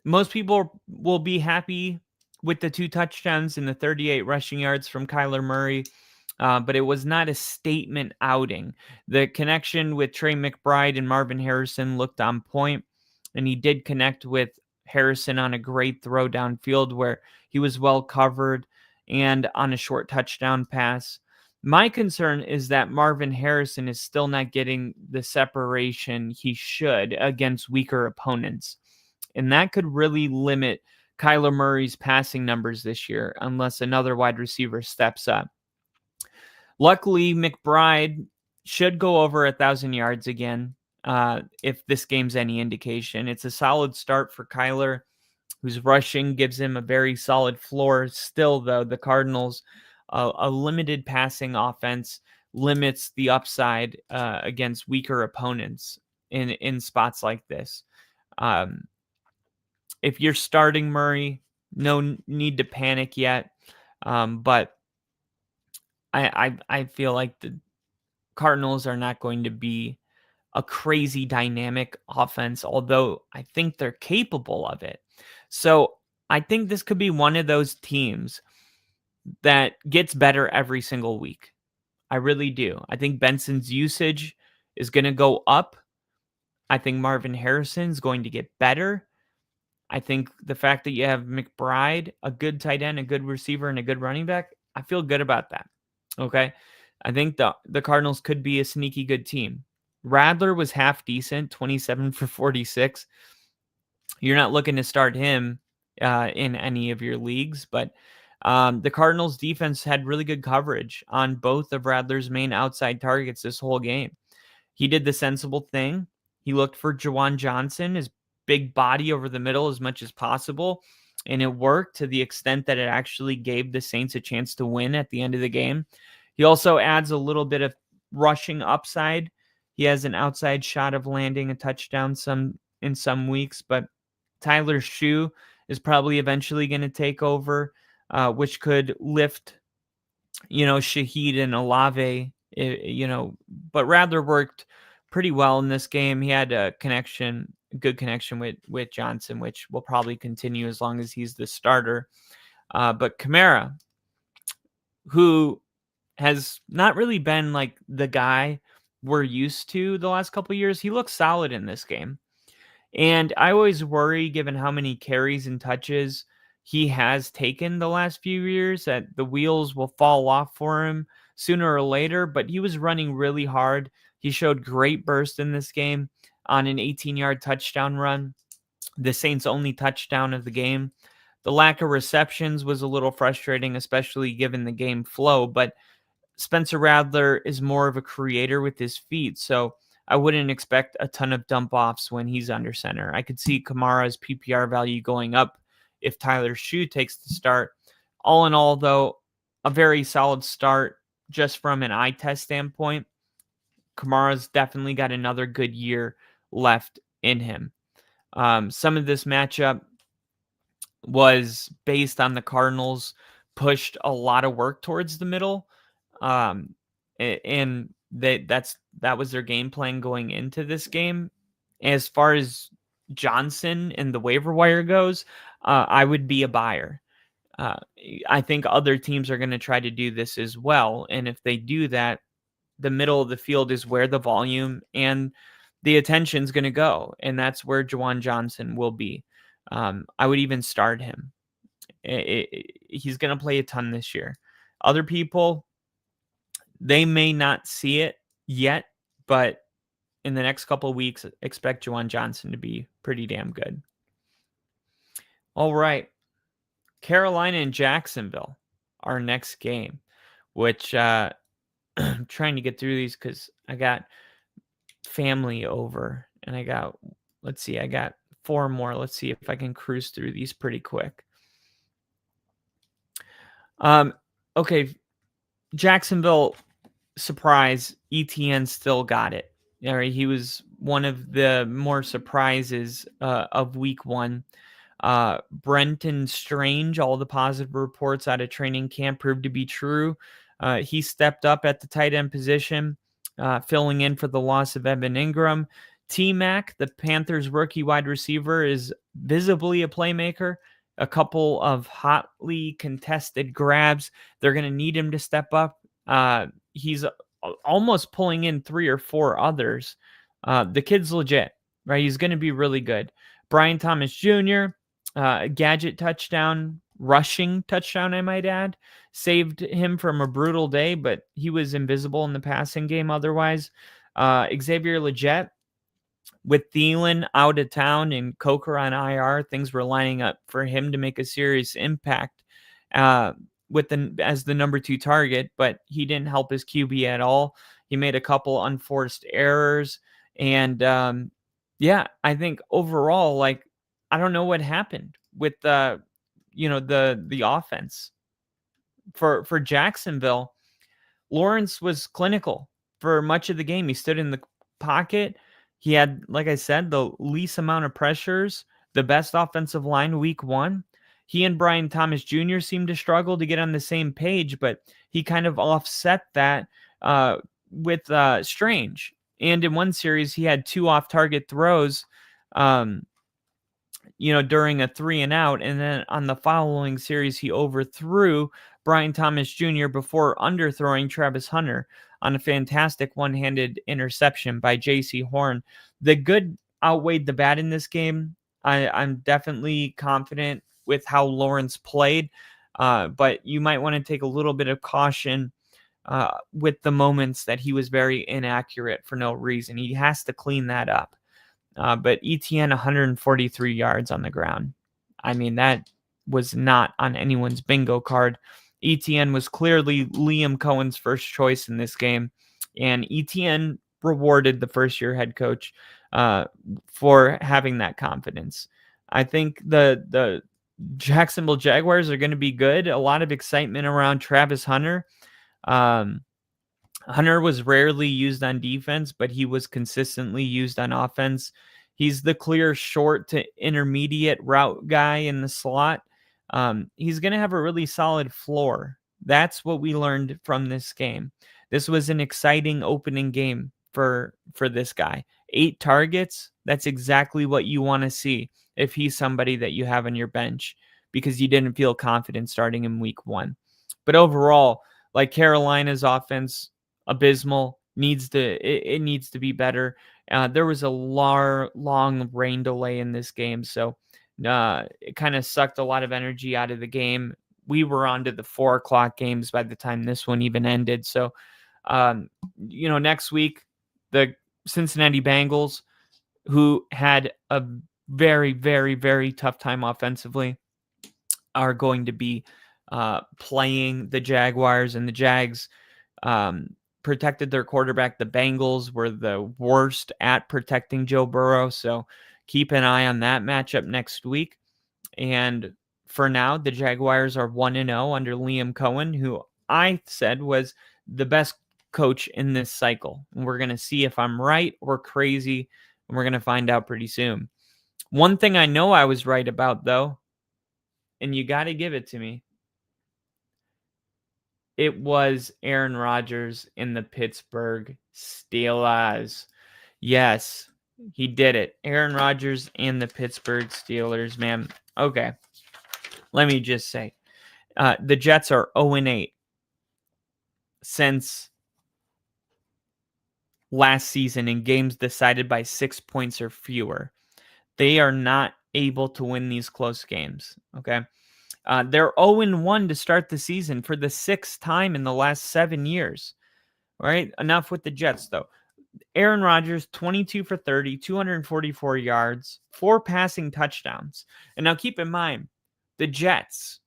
Most people will be happy with the 2 touchdowns and the 38 rushing yards from Kyler Murray, but it was not a statement outing. The connection with Trey McBride and Marvin Harrison looked on point, and he did connect with Harrison on a great throw downfield where he was well covered and on a short touchdown pass. My concern is that Marvin Harrison is still not getting the separation he should against weaker opponents. And that could really limit Kyler Murray's passing numbers this year unless another wide receiver steps up. Luckily, McBride should go over 1,000 yards again if this game's any indication. It's a solid start for Kyler, whose rushing gives him a very solid floor. Still, though, the Cardinals, a limited passing offense limits the upside against weaker opponents in spots like this. If you're starting Murray, no need to panic yet. But I feel like the Cardinals are not going to be a crazy dynamic offense, although I think they're capable of it. So I think this could be one of those teams that gets better every single week. I really do. I think Benson's usage is going to go up. I think Marvin Harrison is going to get better. I think the fact that you have McBride, a good tight end, a good receiver, and a good running back, I feel good about that. Okay. I think the Cardinals could be a sneaky good team. Radler was half decent, 27 for 46. You're not looking to start him in any of your leagues, but the Cardinals defense had really good coverage on both of Radler's main outside targets this whole game. He did the sensible thing. He looked for Juwan Johnson, his big body over the middle as much as possible, and it worked to the extent that it actually gave the Saints a chance to win at the end of the game. He also adds a little bit of rushing upside. He has an outside shot of landing a touchdown in some weeks, but Tyler Shue is probably eventually going to take over, which could lift, Shaheed and Olave, but Radler worked pretty well in this game. He had a good connection with Johnson, which will probably continue as long as he's the starter. But Kamara, who has not really been like the guy we're used to the last couple of years, he looks solid in this game. And I always worry, given how many carries and touches he has taken the last few years, that the wheels will fall off for him sooner or later. But he was running really hard. He showed great burst in this game on an 18-yard touchdown run, the Saints' only touchdown of the game. The lack of receptions was a little frustrating, especially given the game flow. But Spencer Radler is more of a creator with his feet, so I wouldn't expect a ton of dump offs when he's under center. I could see Kamara's PPR value going up if Tyler Shue takes the start. All in all, though, a very solid start just from an eye test standpoint. Kamara's definitely got another good year left in him. Some of this matchup was based on the Cardinals pushed a lot of work towards the middle. And that was their game plan going into this game. As far as Johnson and the waiver wire goes, I would be a buyer. I think other teams are going to try to do this as well. And if they do that, the middle of the field is where the volume and the attention is going to go. And that's where Juwan Johnson will be. I would even start him. He's going to play a ton this year. Other people, they may not see it yet, but in the next couple of weeks, expect Juwan Johnson to be pretty damn good. All right. Carolina and Jacksonville, our next game, which I'm trying to get through these because I got family over and I got 4 more. Let's see if I can cruise through these pretty quick. Okay. Jacksonville, surprise, ETN still got it. All right, he was one of the more surprises of week 1. Brenton Strange, all the positive reports out of training camp proved to be true. He stepped up at the tight end position, filling in for the loss of Evan Ingram. T-Mac, the Panthers rookie wide receiver, is visibly a playmaker. A couple of hotly contested grabs. They're going to need him to step up. He's almost pulling in 3 or 4 others. The kid's legit, right? He's going to be really good. Brian Thomas Jr., gadget touchdown, rushing touchdown, I might add, saved him from a brutal day, but he was invisible in the passing game otherwise. Xavier Legette, with Thielen out of town and Coker on IR, things were lining up for him to make a serious impact as the number 2 target, but he didn't help his QB at all. He made a couple unforced errors. And I think overall, I don't know what happened with the offense for Jacksonville. Lawrence was clinical for much of the game. He stood in the pocket. He had, like I said, the least amount of pressures, the best offensive line week 1. He and Brian Thomas Jr. seemed to struggle to get on the same page, but he kind of offset that with Strange. And in one series, he had 2 off-target throws, during a 3 and out. And then on the following series, he overthrew Brian Thomas Jr. before underthrowing Travis Hunter on a fantastic one-handed interception by J.C. Horn. The good outweighed the bad in this game. I'm definitely confident with how Lawrence played, but you might want to take a little bit of caution with the moments that he was very inaccurate for no reason. He has to clean that up. But ETN 143 yards on the ground. I mean, that was not on anyone's bingo card. ETN was clearly Liam Cohen's first choice in this game, and ETN rewarded the first-year head coach for having that confidence. I think the Jacksonville Jaguars are going to be good. A lot of excitement around Travis Hunter. Hunter was rarely used on defense, but he was consistently used on offense. He's the clear short to intermediate route guy in the slot. He's going to have a really solid floor. That's what we learned from this game. This was an exciting opening game for this guy. 8 targets. That's exactly what you want to see if he's somebody that you have on your bench, because you didn't feel confident starting in week 1. But overall, like Carolina's offense, abysmal, needs to be better. There was a long rain delay in this game, so it kind of sucked a lot of energy out of the game. We were on to the 4:00 games by the time this one even ended. So, next week, the Cincinnati Bengals, who had a very, very, very tough time offensively, are going to be playing the Jaguars, and the Jags protected their quarterback. The Bengals were the worst at protecting Joe Burrow, so keep an eye on that matchup next week. And for now, the Jaguars are 1-0 under Liam Cohen, who I said was the best coach in this cycle. And we're going to see if I'm right or crazy, and we're going to find out pretty soon. One thing I know I was right about, though, and you got to give it to me, it was Aaron Rodgers in the Pittsburgh Steelers. Yes, he did it. Aaron Rodgers and the Pittsburgh Steelers, man. Okay, let me just say, the Jets are 0-8 since last season in games decided by 6 points or fewer. They are not able to win these close games, okay? They're 0-1 to start the season for the 6th time in the last 7 years. All right, enough with the Jets, though. Aaron Rodgers, 22 for 30, 244 yards, 4 passing touchdowns. And now keep in mind, the Jets,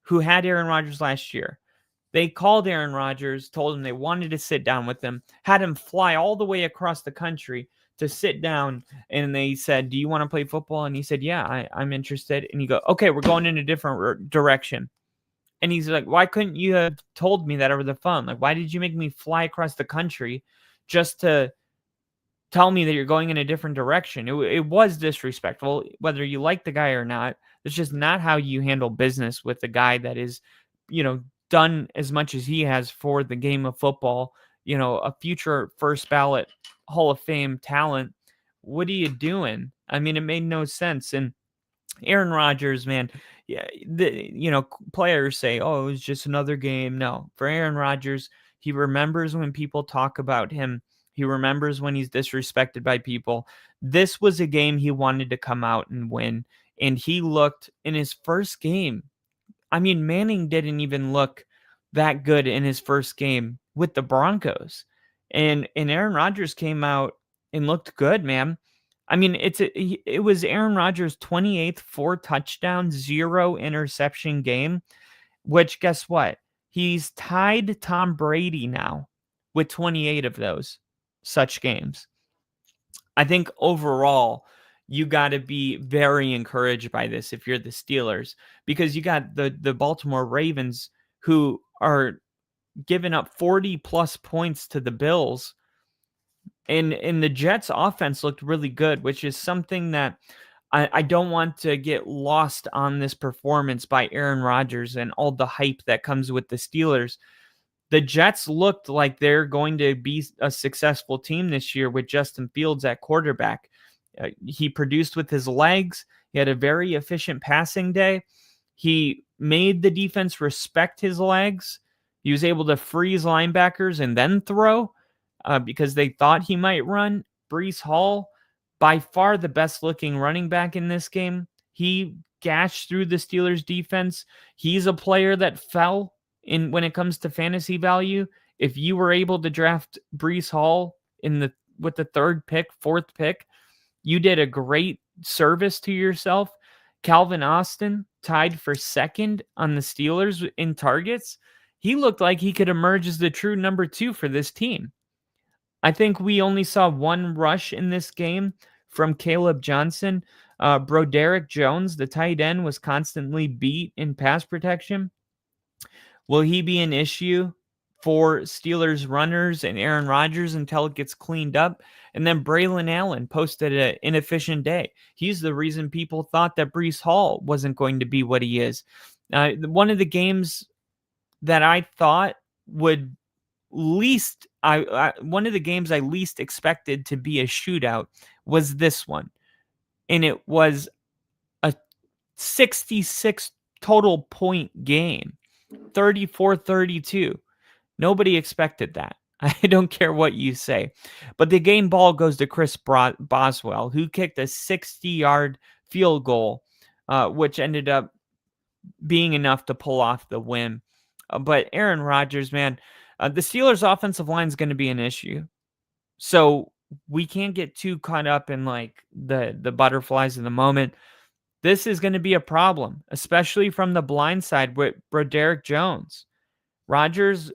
who had Aaron Rodgers last year, they called Aaron Rodgers, told him they wanted to sit down with him, had him fly all the way across the country to sit down, and they said, do you want to play football? And he said, yeah, I'm interested. And you go, okay, we're going in a different direction. And he's like, why couldn't you have told me that over the phone? Like, why did you make me fly across the country just to tell me that you're going in a different direction? It was disrespectful, whether you like the guy or not. It's just not how you handle business with a guy that is, done as much as he has for the game of football, a future first ballot Hall of Fame talent. What are you doing? I mean, it made no sense. And Aaron Rodgers, man, yeah, players say, oh, it was just another game. No, for Aaron Rodgers, he remembers when people talk about him. He remembers when he's disrespected by people. This was a game he wanted to come out and win. And he looked in his first game. I mean, Manning didn't even look that good in his first game with the Broncos. And Aaron Rodgers came out and looked good, man. I mean, it was Aaron Rodgers' 28th 4 touchdown, 0 interception game, which guess what? He's tied Tom Brady now with 28 of those such games. I think overall, you got to be very encouraged by this if you're the Steelers, because you got the Baltimore Ravens who are giving up 40 plus points to the Bills. And the Jets offense looked really good, which is something that I don't want to get lost on this performance by Aaron Rodgers and all the hype that comes with the Steelers. The Jets looked like they're going to be a successful team this year with Justin Fields at quarterback. He produced with his legs. He had a very efficient passing day. He made the defense respect his legs. He was able to freeze linebackers and then throw because they thought he might run. Breece Hall, by far the best looking running back in this game. He gashed through the Steelers defense. He's a player that fell in when it comes to fantasy value. If you were able to draft Breece Hall with the fourth pick, you did a great service to yourself. Calvin Austin tied for second on the Steelers in targets. He looked like he could emerge as the true number 2 for this team. I think we only saw one rush in this game from Caleb Johnson. Broderick Jones, the tight end, was constantly beat in pass protection. Will he be an issue for Steelers runners and Aaron Rodgers until it gets cleaned up? And then Braylon Allen posted an inefficient day. He's the reason people thought that Breece Hall wasn't going to be what he is. One of the games that I thought would one of the games I least expected to be a shootout was this one. And it was a 66 total point game, 34-32. Nobody expected that. I don't care what you say. But the game ball goes to Chris Boswell, who kicked a 60-yard field goal, which ended up being enough to pull off the win. But Aaron Rodgers, man, the Steelers' offensive line is going to be an issue. So we can't get too caught up in like the butterflies of the moment. This is going to be a problem, especially from the blind side with Broderick Jones. Rodgers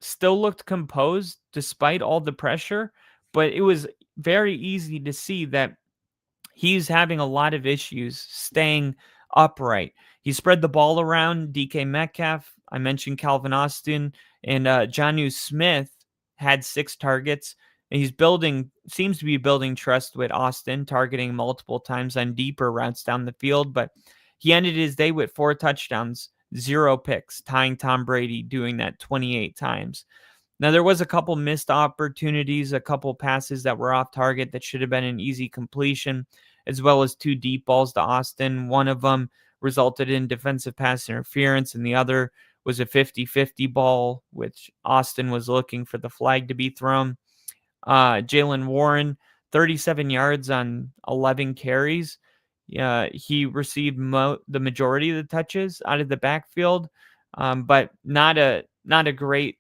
still looked composed despite all the pressure, but it was very easy to see that he's having a lot of issues staying upright. He spread the ball around. DK Metcalf, I mentioned Calvin Austin, and Jonnu Smith had 6 targets. And he's seems to be building trust with Austin, targeting multiple times on deeper routes down the field. But he ended his day with 4 touchdowns, 0 picks, tying Tom Brady doing that 28 times. Now, there was a couple missed opportunities, a couple passes that were off target that should have been an easy completion, as well as 2 deep balls to Austin. One of them resulted in defensive pass interference, and the other was a 50-50 ball, which Austin was looking for the flag to be thrown. Jaylen Warren, 37 yards on 11 carries. He received the majority of the touches out of the backfield, but not a great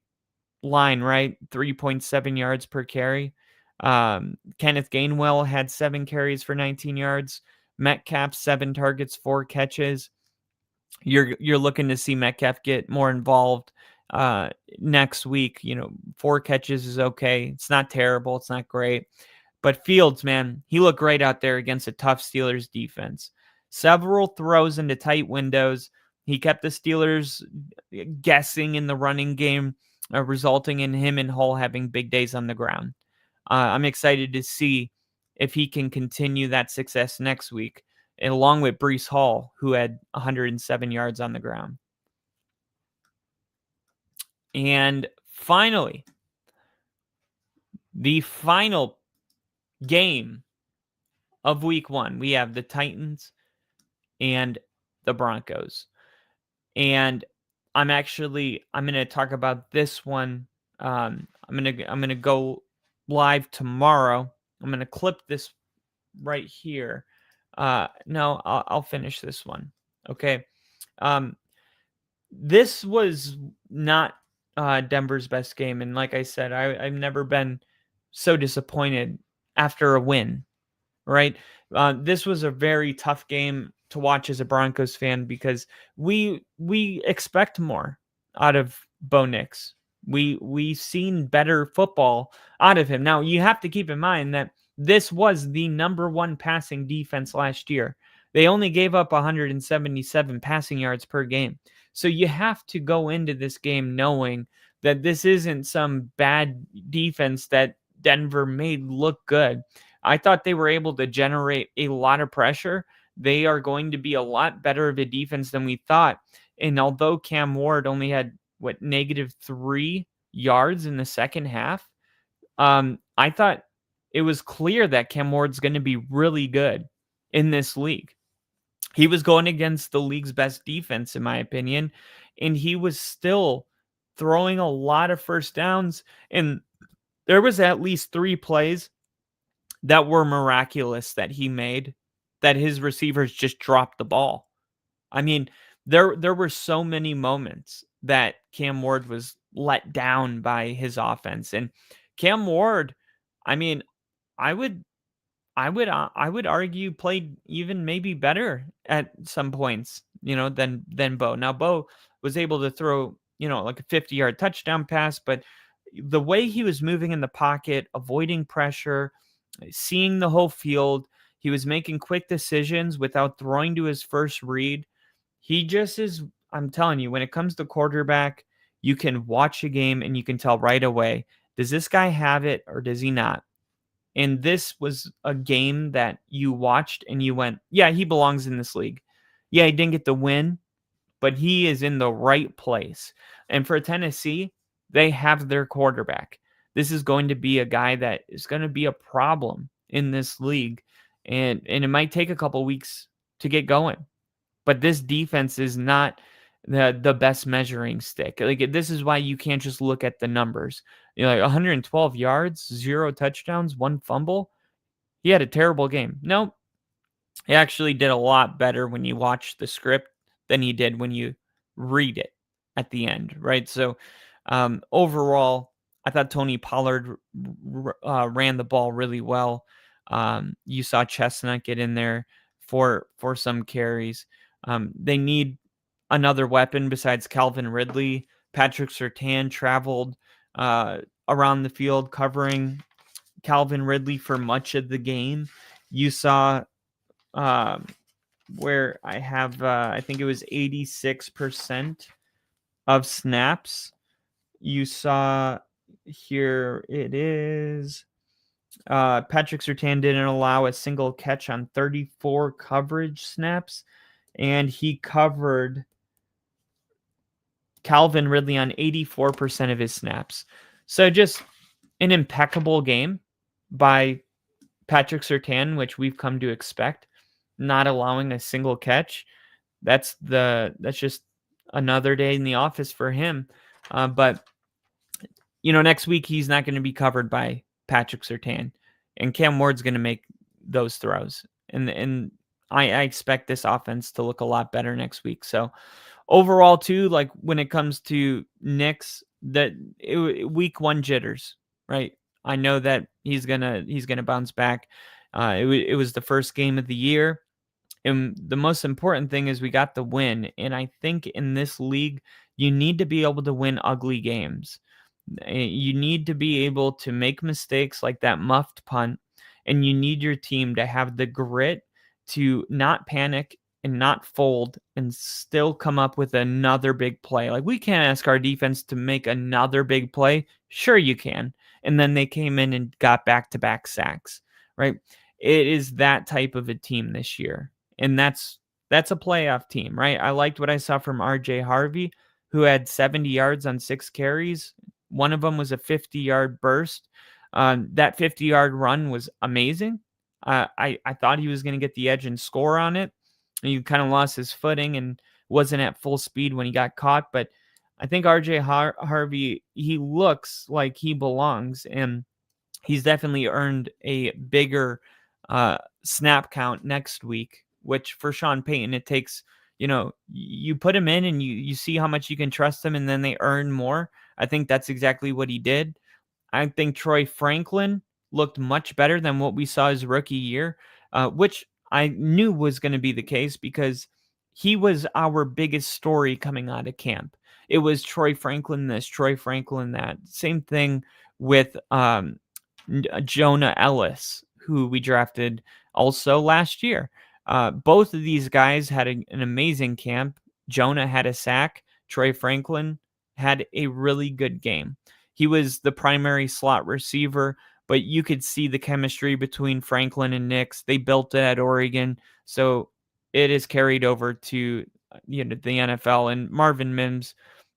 line, right? 3.7 yards per carry. Kenneth Gainwell had 7 carries for 19 yards. Metcalf, 7 targets, 4 catches. You're looking to see Metcalf get more involved next week. 4 catches is okay. It's not terrible. It's not great. But Fields, man, he looked great out there against a tough Steelers defense. Several throws into tight windows. He kept the Steelers guessing in the running game, resulting in him and Hull having big days on the ground. I'm excited to see if he can continue that success next week, and along with Breece Hall, who had 107 yards on the ground. And finally, the final game of week 1, we have the Titans and the Broncos. And I'm going to talk about this one. I'm going to go live tomorrow. I'm going to clip this right here. No, I'll finish this one. Okay. This was not Denver's best game. And like I said, I've never been so disappointed after a win, right? This was a very tough game to watch as a Broncos fan because we expect more out of Bo Nix. We've seen better football out of him. Now, you have to keep in mind that this was the number 1 passing defense last year. They only gave up 177 passing yards per game. So you have to go into this game knowing that this isn't some bad defense that Denver made look good. I thought they were able to generate a lot of pressure. They are going to be a lot better of a defense than we thought. And although Cam Ward only had -3 yards in the second half, I thought it was clear that Cam Ward's going to be really good in this league. He was going against the league's best defense, in my opinion, and he was still throwing a lot of first downs. And there was at least 3 plays that were miraculous that he made, that his receivers just dropped the ball. I mean, there were so many moments that Cam Ward was let down by his offense. And Cam Ward, I mean, I would argue played even maybe better at some points, than Bo. Now Bo was able to throw, like a 50-yard touchdown pass, but the way he was moving in the pocket, avoiding pressure, seeing the whole field, he was making quick decisions without throwing to his first read. He just is, I'm telling you, when it comes to quarterback, you can watch a game and you can tell right away, does this guy have it or does he not? And this was a game that you watched and you went, yeah, he belongs in this league. Yeah, he didn't get the win, but he is in the right place. And for Tennessee, they have their quarterback. This is going to be a guy that is going to be a problem in this league. And it might take a couple weeks to get going. But this defense is not the best measuring stick. Like, this is why you can't just look at the numbers. 112 yards, 0 touchdowns, 1 fumble. He had a terrible game. No, he actually did a lot better when you watch the script than he did when you read it at the end, right? So overall, I thought Tony Pollard ran the ball really well. You saw Chestnut get in there for some carries. They need another weapon besides Calvin Ridley. Patrick Surtain traveled around the field covering Calvin Ridley for much of the game. You saw where I have, I think it was 86% of snaps. You saw here it is. Patrick Surtain didn't allow a single catch on 34 coverage snaps, and he covered Calvin Ridley on 84% of his snaps. So just an impeccable game by Patrick Surtain, which we've come to expect, not allowing a single catch. That's just another day in the office for him. But next week he's not going to be covered by Patrick Surtain, and Cam Ward's going to make those throws. And I expect this offense to look a lot better next week. So overall, too, like when it comes to Knicks, week 1 jitters, right? I know that he's gonna bounce back. It was the first game of the year, and the most important thing is we got the win. And I think in this league, you need to be able to win ugly games. You need to be able to make mistakes like that muffed punt, and you need your team to have the grit to not panic and not fold and still come up with another big play. Like, we can't ask our defense to make another big play. Sure, you can. And then they came in and got back-to-back sacks, right? It is that type of a team this year. And that's a playoff team, right? I liked what I saw from RJ Harvey, who had 70 yards on 6 carries. One of them was a 50-yard burst. That 50-yard run was amazing. I thought he was going to get the edge and score on it. And he kind of lost his footing and wasn't at full speed when he got caught. But I think RJ Harvey, he looks like he belongs, and he's definitely earned a bigger snap count next week, which for Sean Payton, it takes, you put him in and you see how much you can trust him, and then they earn more. I think that's exactly what he did. I think Troy Franklin looked much better than what we saw his rookie year, which I knew was going to be the case because he was our biggest story coming out of camp. It was Troy Franklin this, Troy Franklin that. Same thing with Jonah Ellis, who we drafted also last year. Both of these guys had an amazing camp. Jonah had a sack. Troy Franklin had a really good game. He was the primary slot receiver, but you could see the chemistry between Franklin and Nix. They built it at Oregon, so it is carried over to the NFL. And Marvin Mims,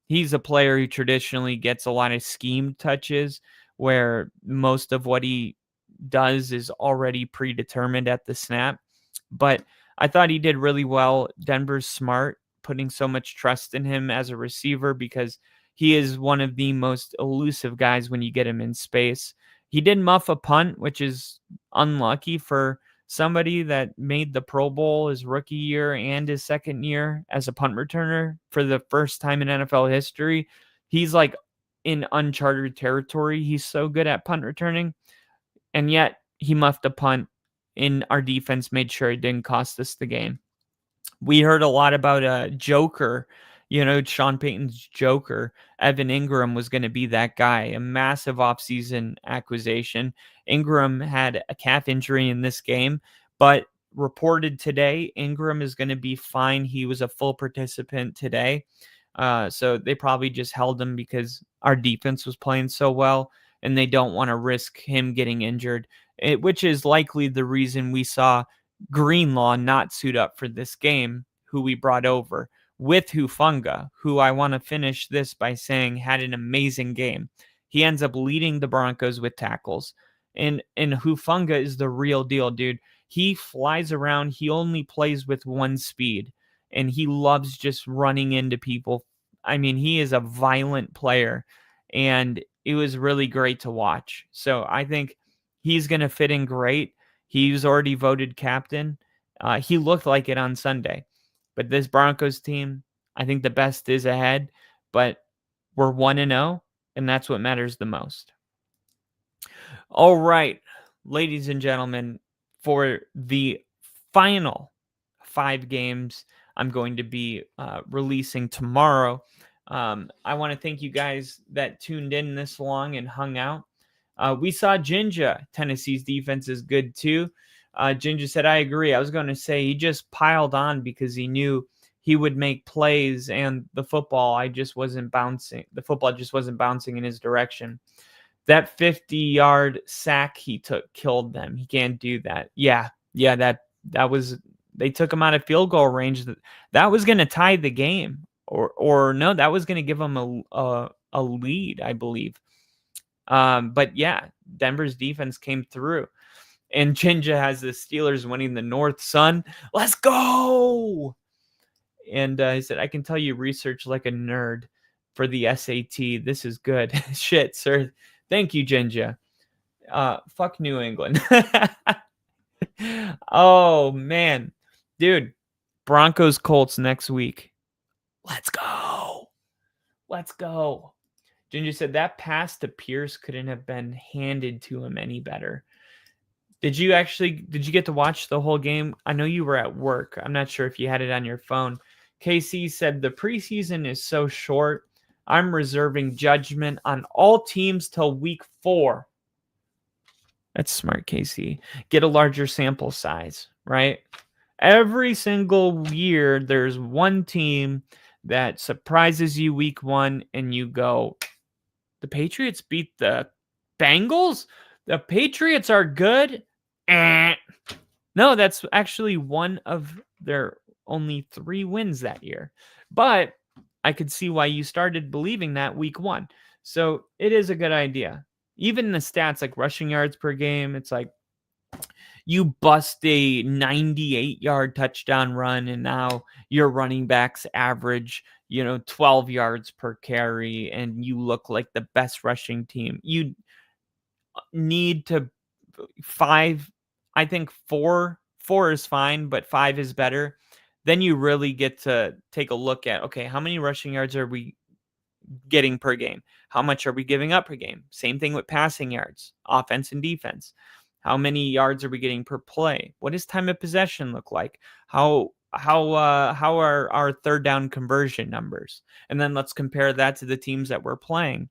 he's a player who traditionally gets a lot of scheme touches, where most of what he does is already predetermined at the snap. But I thought he did really well. Denver's smart, putting so much trust in him as a receiver, because he is one of the most elusive guys when you get him in space. He did muff a punt, which is unlucky for somebody that made the Pro Bowl his rookie year and his second year as a punt returner for the first time in NFL history. He's like in uncharted territory. He's so good at punt returning, and yet he muffed a punt, and our defense made sure it didn't cost us the game. We heard a lot about a Joker, Sean Payton's Joker. Evan Ingram was going to be that guy, a massive offseason acquisition. Ingram had a calf injury in this game, but reported today, Ingram is going to be fine. He was a full participant today. So they probably just held him because our defense was playing so well, and they don't want to risk him getting injured, which is likely the reason we saw Greenlaw not suit up for this game, who we brought over with Hufanga, who I want to finish this by saying had an amazing game. He ends up leading the Broncos with tackles. And Hufanga is the real deal, dude. He flies around. He only plays with one speed, and he loves just running into people. I mean, he is a violent player, and it was really great to watch. So I think he's going to fit in great. He was already voted captain. He looked like it on Sunday. But this Broncos team, I think the best is ahead. But we're 1-0, and that's what matters the most. All right, ladies and gentlemen, for the final 5 games I'm going to be releasing tomorrow, I want to thank you guys that tuned in this long and hung out. We saw Jinja. Tennessee's defense is good too. Jinja said, I agree. I was going to say he just piled on because he knew he would make plays, and the football just wasn't bouncing. The football just wasn't bouncing in his direction. That 50-yard sack he took killed them. He can't do that. Yeah, that was, they took him out of field goal range. That was going to tie the game, or no, that was going to give him a lead, I believe. But yeah, Denver's defense came through, and Jinja has the Steelers winning the North Sun. Let's go! And he said, I can tell you research like a nerd for the SAT. This is good. Shit, sir. Thank you, Jinja. Fuck New England. Oh, man. Dude, Broncos Colts next week. Let's go. Let's go. Ginger said that pass to Pierce couldn't have been handed to him any better. Did you get to watch the whole game? I know you were at work. I'm not sure if you had it on your phone. KC said the preseason is so short. I'm reserving judgment on all teams till week 4. That's smart, KC. Get a larger sample size, right? Every single year, there's one team that surprises you week 1, and you go, the Patriots beat the Bengals? The Patriots are good? No, that's actually one of their only 3 wins that year. But I could see why you started believing that week 1. So it is a good idea. Even the stats like rushing yards per game, it's like you bust a 98-yard touchdown run, and now your running backs average, 12 yards per carry, and you look like the best rushing team. You need to 5. I think 4 is fine, but 5 is better. Then you really get to take a look at, okay, how many rushing yards are we getting per game? How much are we giving up per game? Same thing with passing yards, offense and defense. How many yards are we getting per play? What does time of possession look like? How are our third down conversion numbers? And then let's compare that to the teams that we're playing.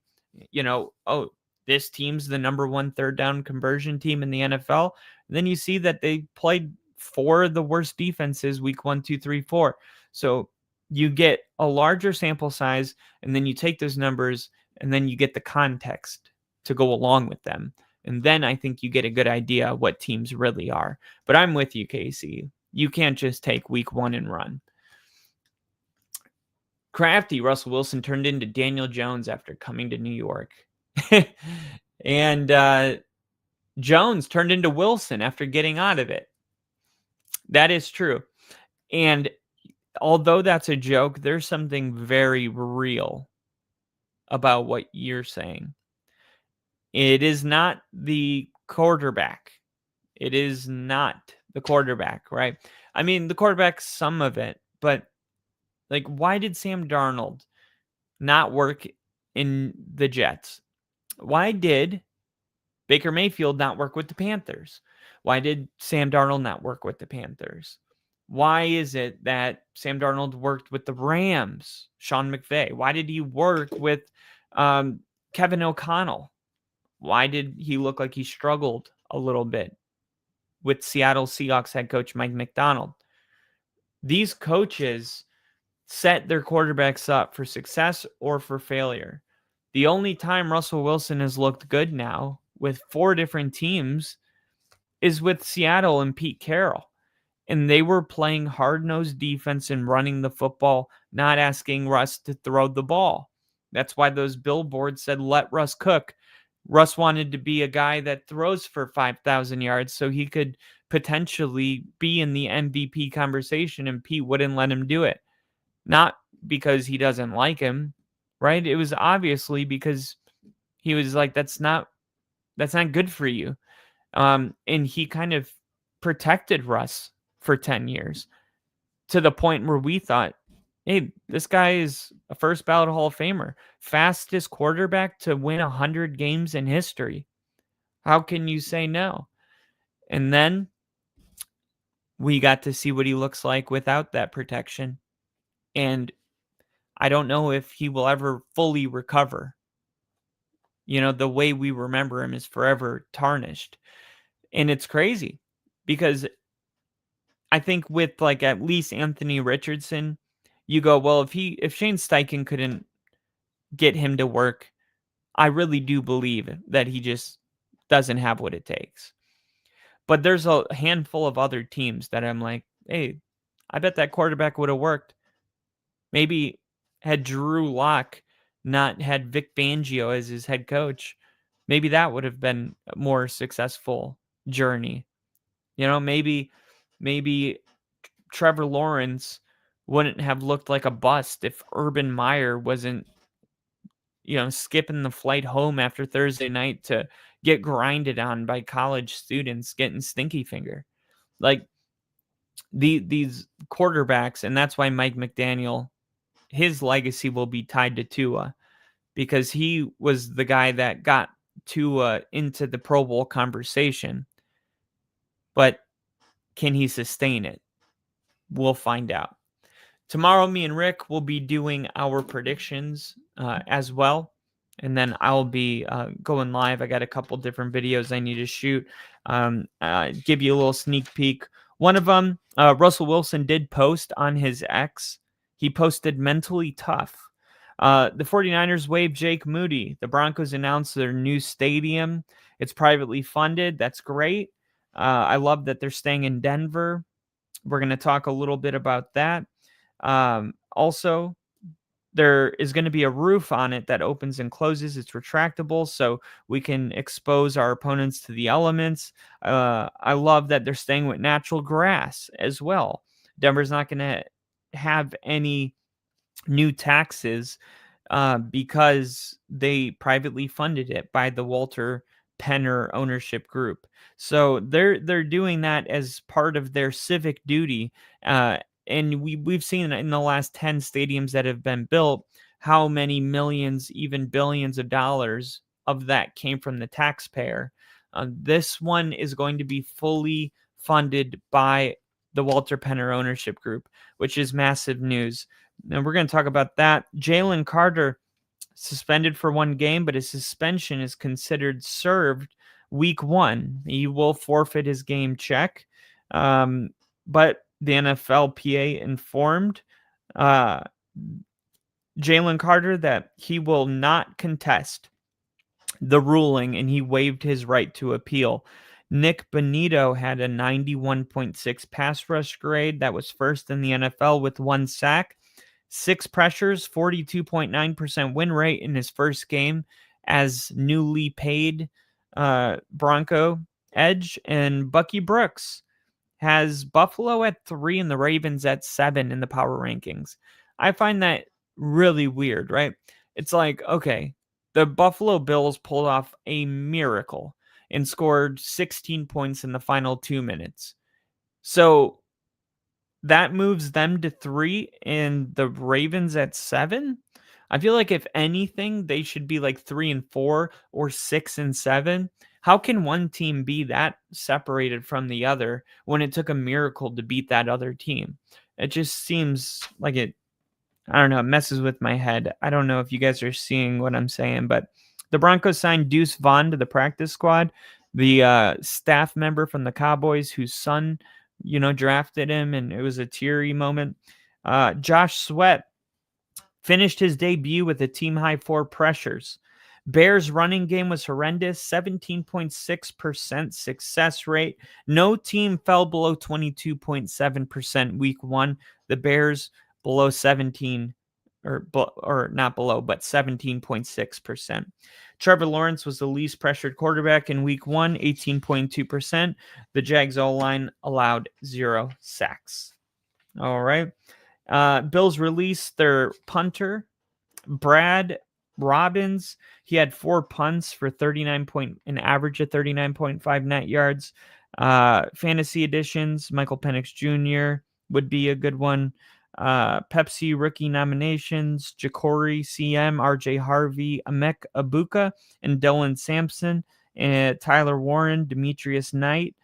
This team's the number 1 third down conversion team in the NFL. And then you see that they played 4 of the worst defenses week 1, 2, 3, 4. So you get a larger sample size, and then you take those numbers, and then you get the context to go along with them. And then I think you get a good idea of what teams really are. But I'm with you, Casey. You can't just take week 1 and run. Crafty, Russell Wilson turned into Daniel Jones after coming to New York. And Jones turned into Wilson after getting out of it. That is true. And although that's a joke, there's something very real about what you're saying. It is not the quarterback. It is not the quarterback, right? I mean, the quarterback's some of it, but like, why did Sam Darnold not work in the Jets? Why did Baker Mayfield not work with the Panthers? Why did Sam Darnold not work with the Panthers? Why is it that Sam Darnold worked with the Rams, Sean McVay? Why did he work with Kevin O'Connell? Why did he look like he struggled a little bit with Seattle Seahawks head coach Mike Macdonald? These coaches set their quarterbacks up for success or for failure. The only time Russell Wilson has looked good now with 4 different teams is with Seattle and Pete Carroll. And they were playing hard-nosed defense and running the football, not asking Russ to throw the ball. That's why those billboards said, "Let Russ cook." Russ wanted to be a guy that throws for 5,000 yards so he could potentially be in the MVP conversation, and Pete wouldn't let him do it. Not because he doesn't like him, right? It was obviously because he was like, that's not good for you. And he kind of protected Russ for 10 years to the point where we thought, hey, this guy is a first ballot Hall of Famer, fastest quarterback to win 100 games in history. How can you say no? And then we got to see what he looks like without that protection. And I don't know if he will ever fully recover. You know, the way we remember him is forever tarnished. And it's crazy because I think with like at least Anthony Richardson, you go, well, if Shane Steichen couldn't get him to work, I really do believe that he just doesn't have what it takes. But there's a handful of other teams that I'm like, hey, I bet that quarterback would have worked. Maybe had Drew Lock not had Vic Fangio as his head coach, maybe that would have been a more successful journey. You know, maybe Trevor Lawrence wouldn't have looked like a bust if Urban Meyer wasn't, you know, skipping the flight home after Thursday night to get grinded on by college students getting stinky finger. Like these quarterbacks, and that's why Mike McDaniel, his legacy will be tied to Tua, because he was the guy that got Tua into the Pro Bowl conversation. But can he sustain it? We'll find out. Tomorrow, me and Rick will be doing our predictions as well. And then I'll be going live. I got a couple different videos I need to shoot. Give you a little sneak peek. One of them, Russell Wilson did post on his X. He posted mentally tough. The 49ers waived Jake Moody. The Broncos announced their new stadium. It's privately funded. That's great. I love that they're staying in Denver. We're going to talk a little bit about that. Also, there is going to be a roof on it that opens and closes. It's retractable, so we can expose our opponents to the elements. I love that they're staying with natural grass as well. Denver's not going to have any new taxes because they privately funded it by the Walter Penner ownership group. So they're doing that as part of their civic duty. And we've seen in the last 10 stadiums that have been built, how many millions, even billions of dollars of that came from the taxpayer. This one is going to be fully funded by the Walter Penner ownership group, which is massive news. And we're going to talk about that. Jalen Carter suspended for 1 game, but his suspension is considered served week 1. He will forfeit his game check. But the NFLPA informed Jalen Carter that he will not contest the ruling, and he waived his right to appeal. Nick Bonito had a 91.6 pass rush grade. That was first in the NFL with 1 sack, 6 pressures, 42.9% win rate in his first game as newly paid Bronco edge. And Bucky Brooks has Buffalo at 3 and the Ravens at 7 in the power rankings. I find that really weird, right? It's like, okay, the Buffalo Bills pulled off a miracle and scored 16 points in the final 2 minutes. So that moves them to 3 and the Ravens at 7. I feel like if anything, they should be like 3 and 4 or 6 and 7. How can one team be that separated from the other when it took a miracle to beat that other team? It just seems like it, I don't know, it messes with my head. I don't know if you guys are seeing what I'm saying, but the Broncos signed Deuce Vaughn to the practice squad, the staff member from the Cowboys whose son, drafted him, and it was a teary moment. Josh Sweat finished his debut with a team-high 4 pressures. Bears' running game was horrendous, 17.6% success rate. No team fell below 22.7% week 1. The Bears below 17, or not below, but 17.6%. Trevor Lawrence was the least pressured quarterback in week 1, 18.2%. The Jags O-line allowed 0 sacks. All right. Bills released their punter, Brad Robbins. He had 4 punts for an average of 39.5 net yards. Fantasy editions, Michael Penix Jr. would be a good one. Pepsi rookie nominations, Ja'Cory CM, RJ Harvey, Amek Abuka, and Dylan Sampson, and Tyler Warren, Demetrius Knight,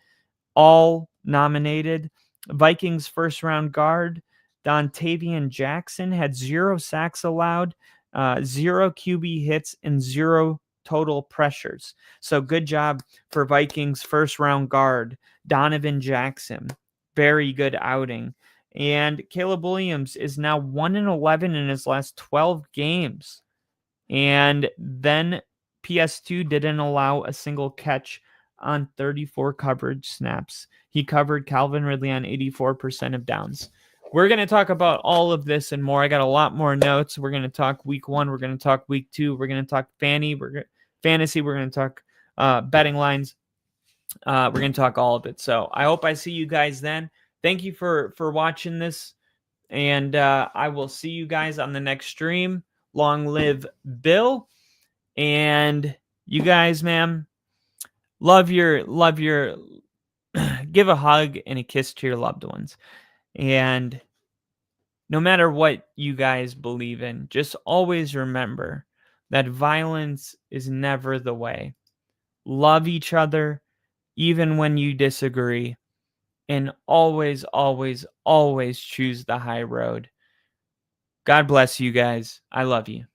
all nominated. Vikings first round guard, Dontavian Jackson had 0 sacks allowed, 0 QB hits, and 0 total pressures. So good job for Vikings first round guard, Donovan Jackson. Very good outing. And Caleb Williams is now 1-11 in his last 12 games. And then PS2 didn't allow a single catch on 34 coverage snaps. He covered Calvin Ridley on 84% of downs. We're going to talk about all of this and more. I got a lot more notes. We're going to talk week 1. We're going to talk week 2. We're going to talk fantasy. We're going to talk betting lines. We're going to talk all of it. So I hope I see you guys then. Thank you for watching this. And I will see you guys on the next stream. Long live Bill. And you guys, man, love your give a hug and a kiss to your loved ones. And no matter what you guys believe in, just always remember that violence is never the way. Love each other, even when you disagree. And always, always, always choose the high road. God bless you guys. I love you.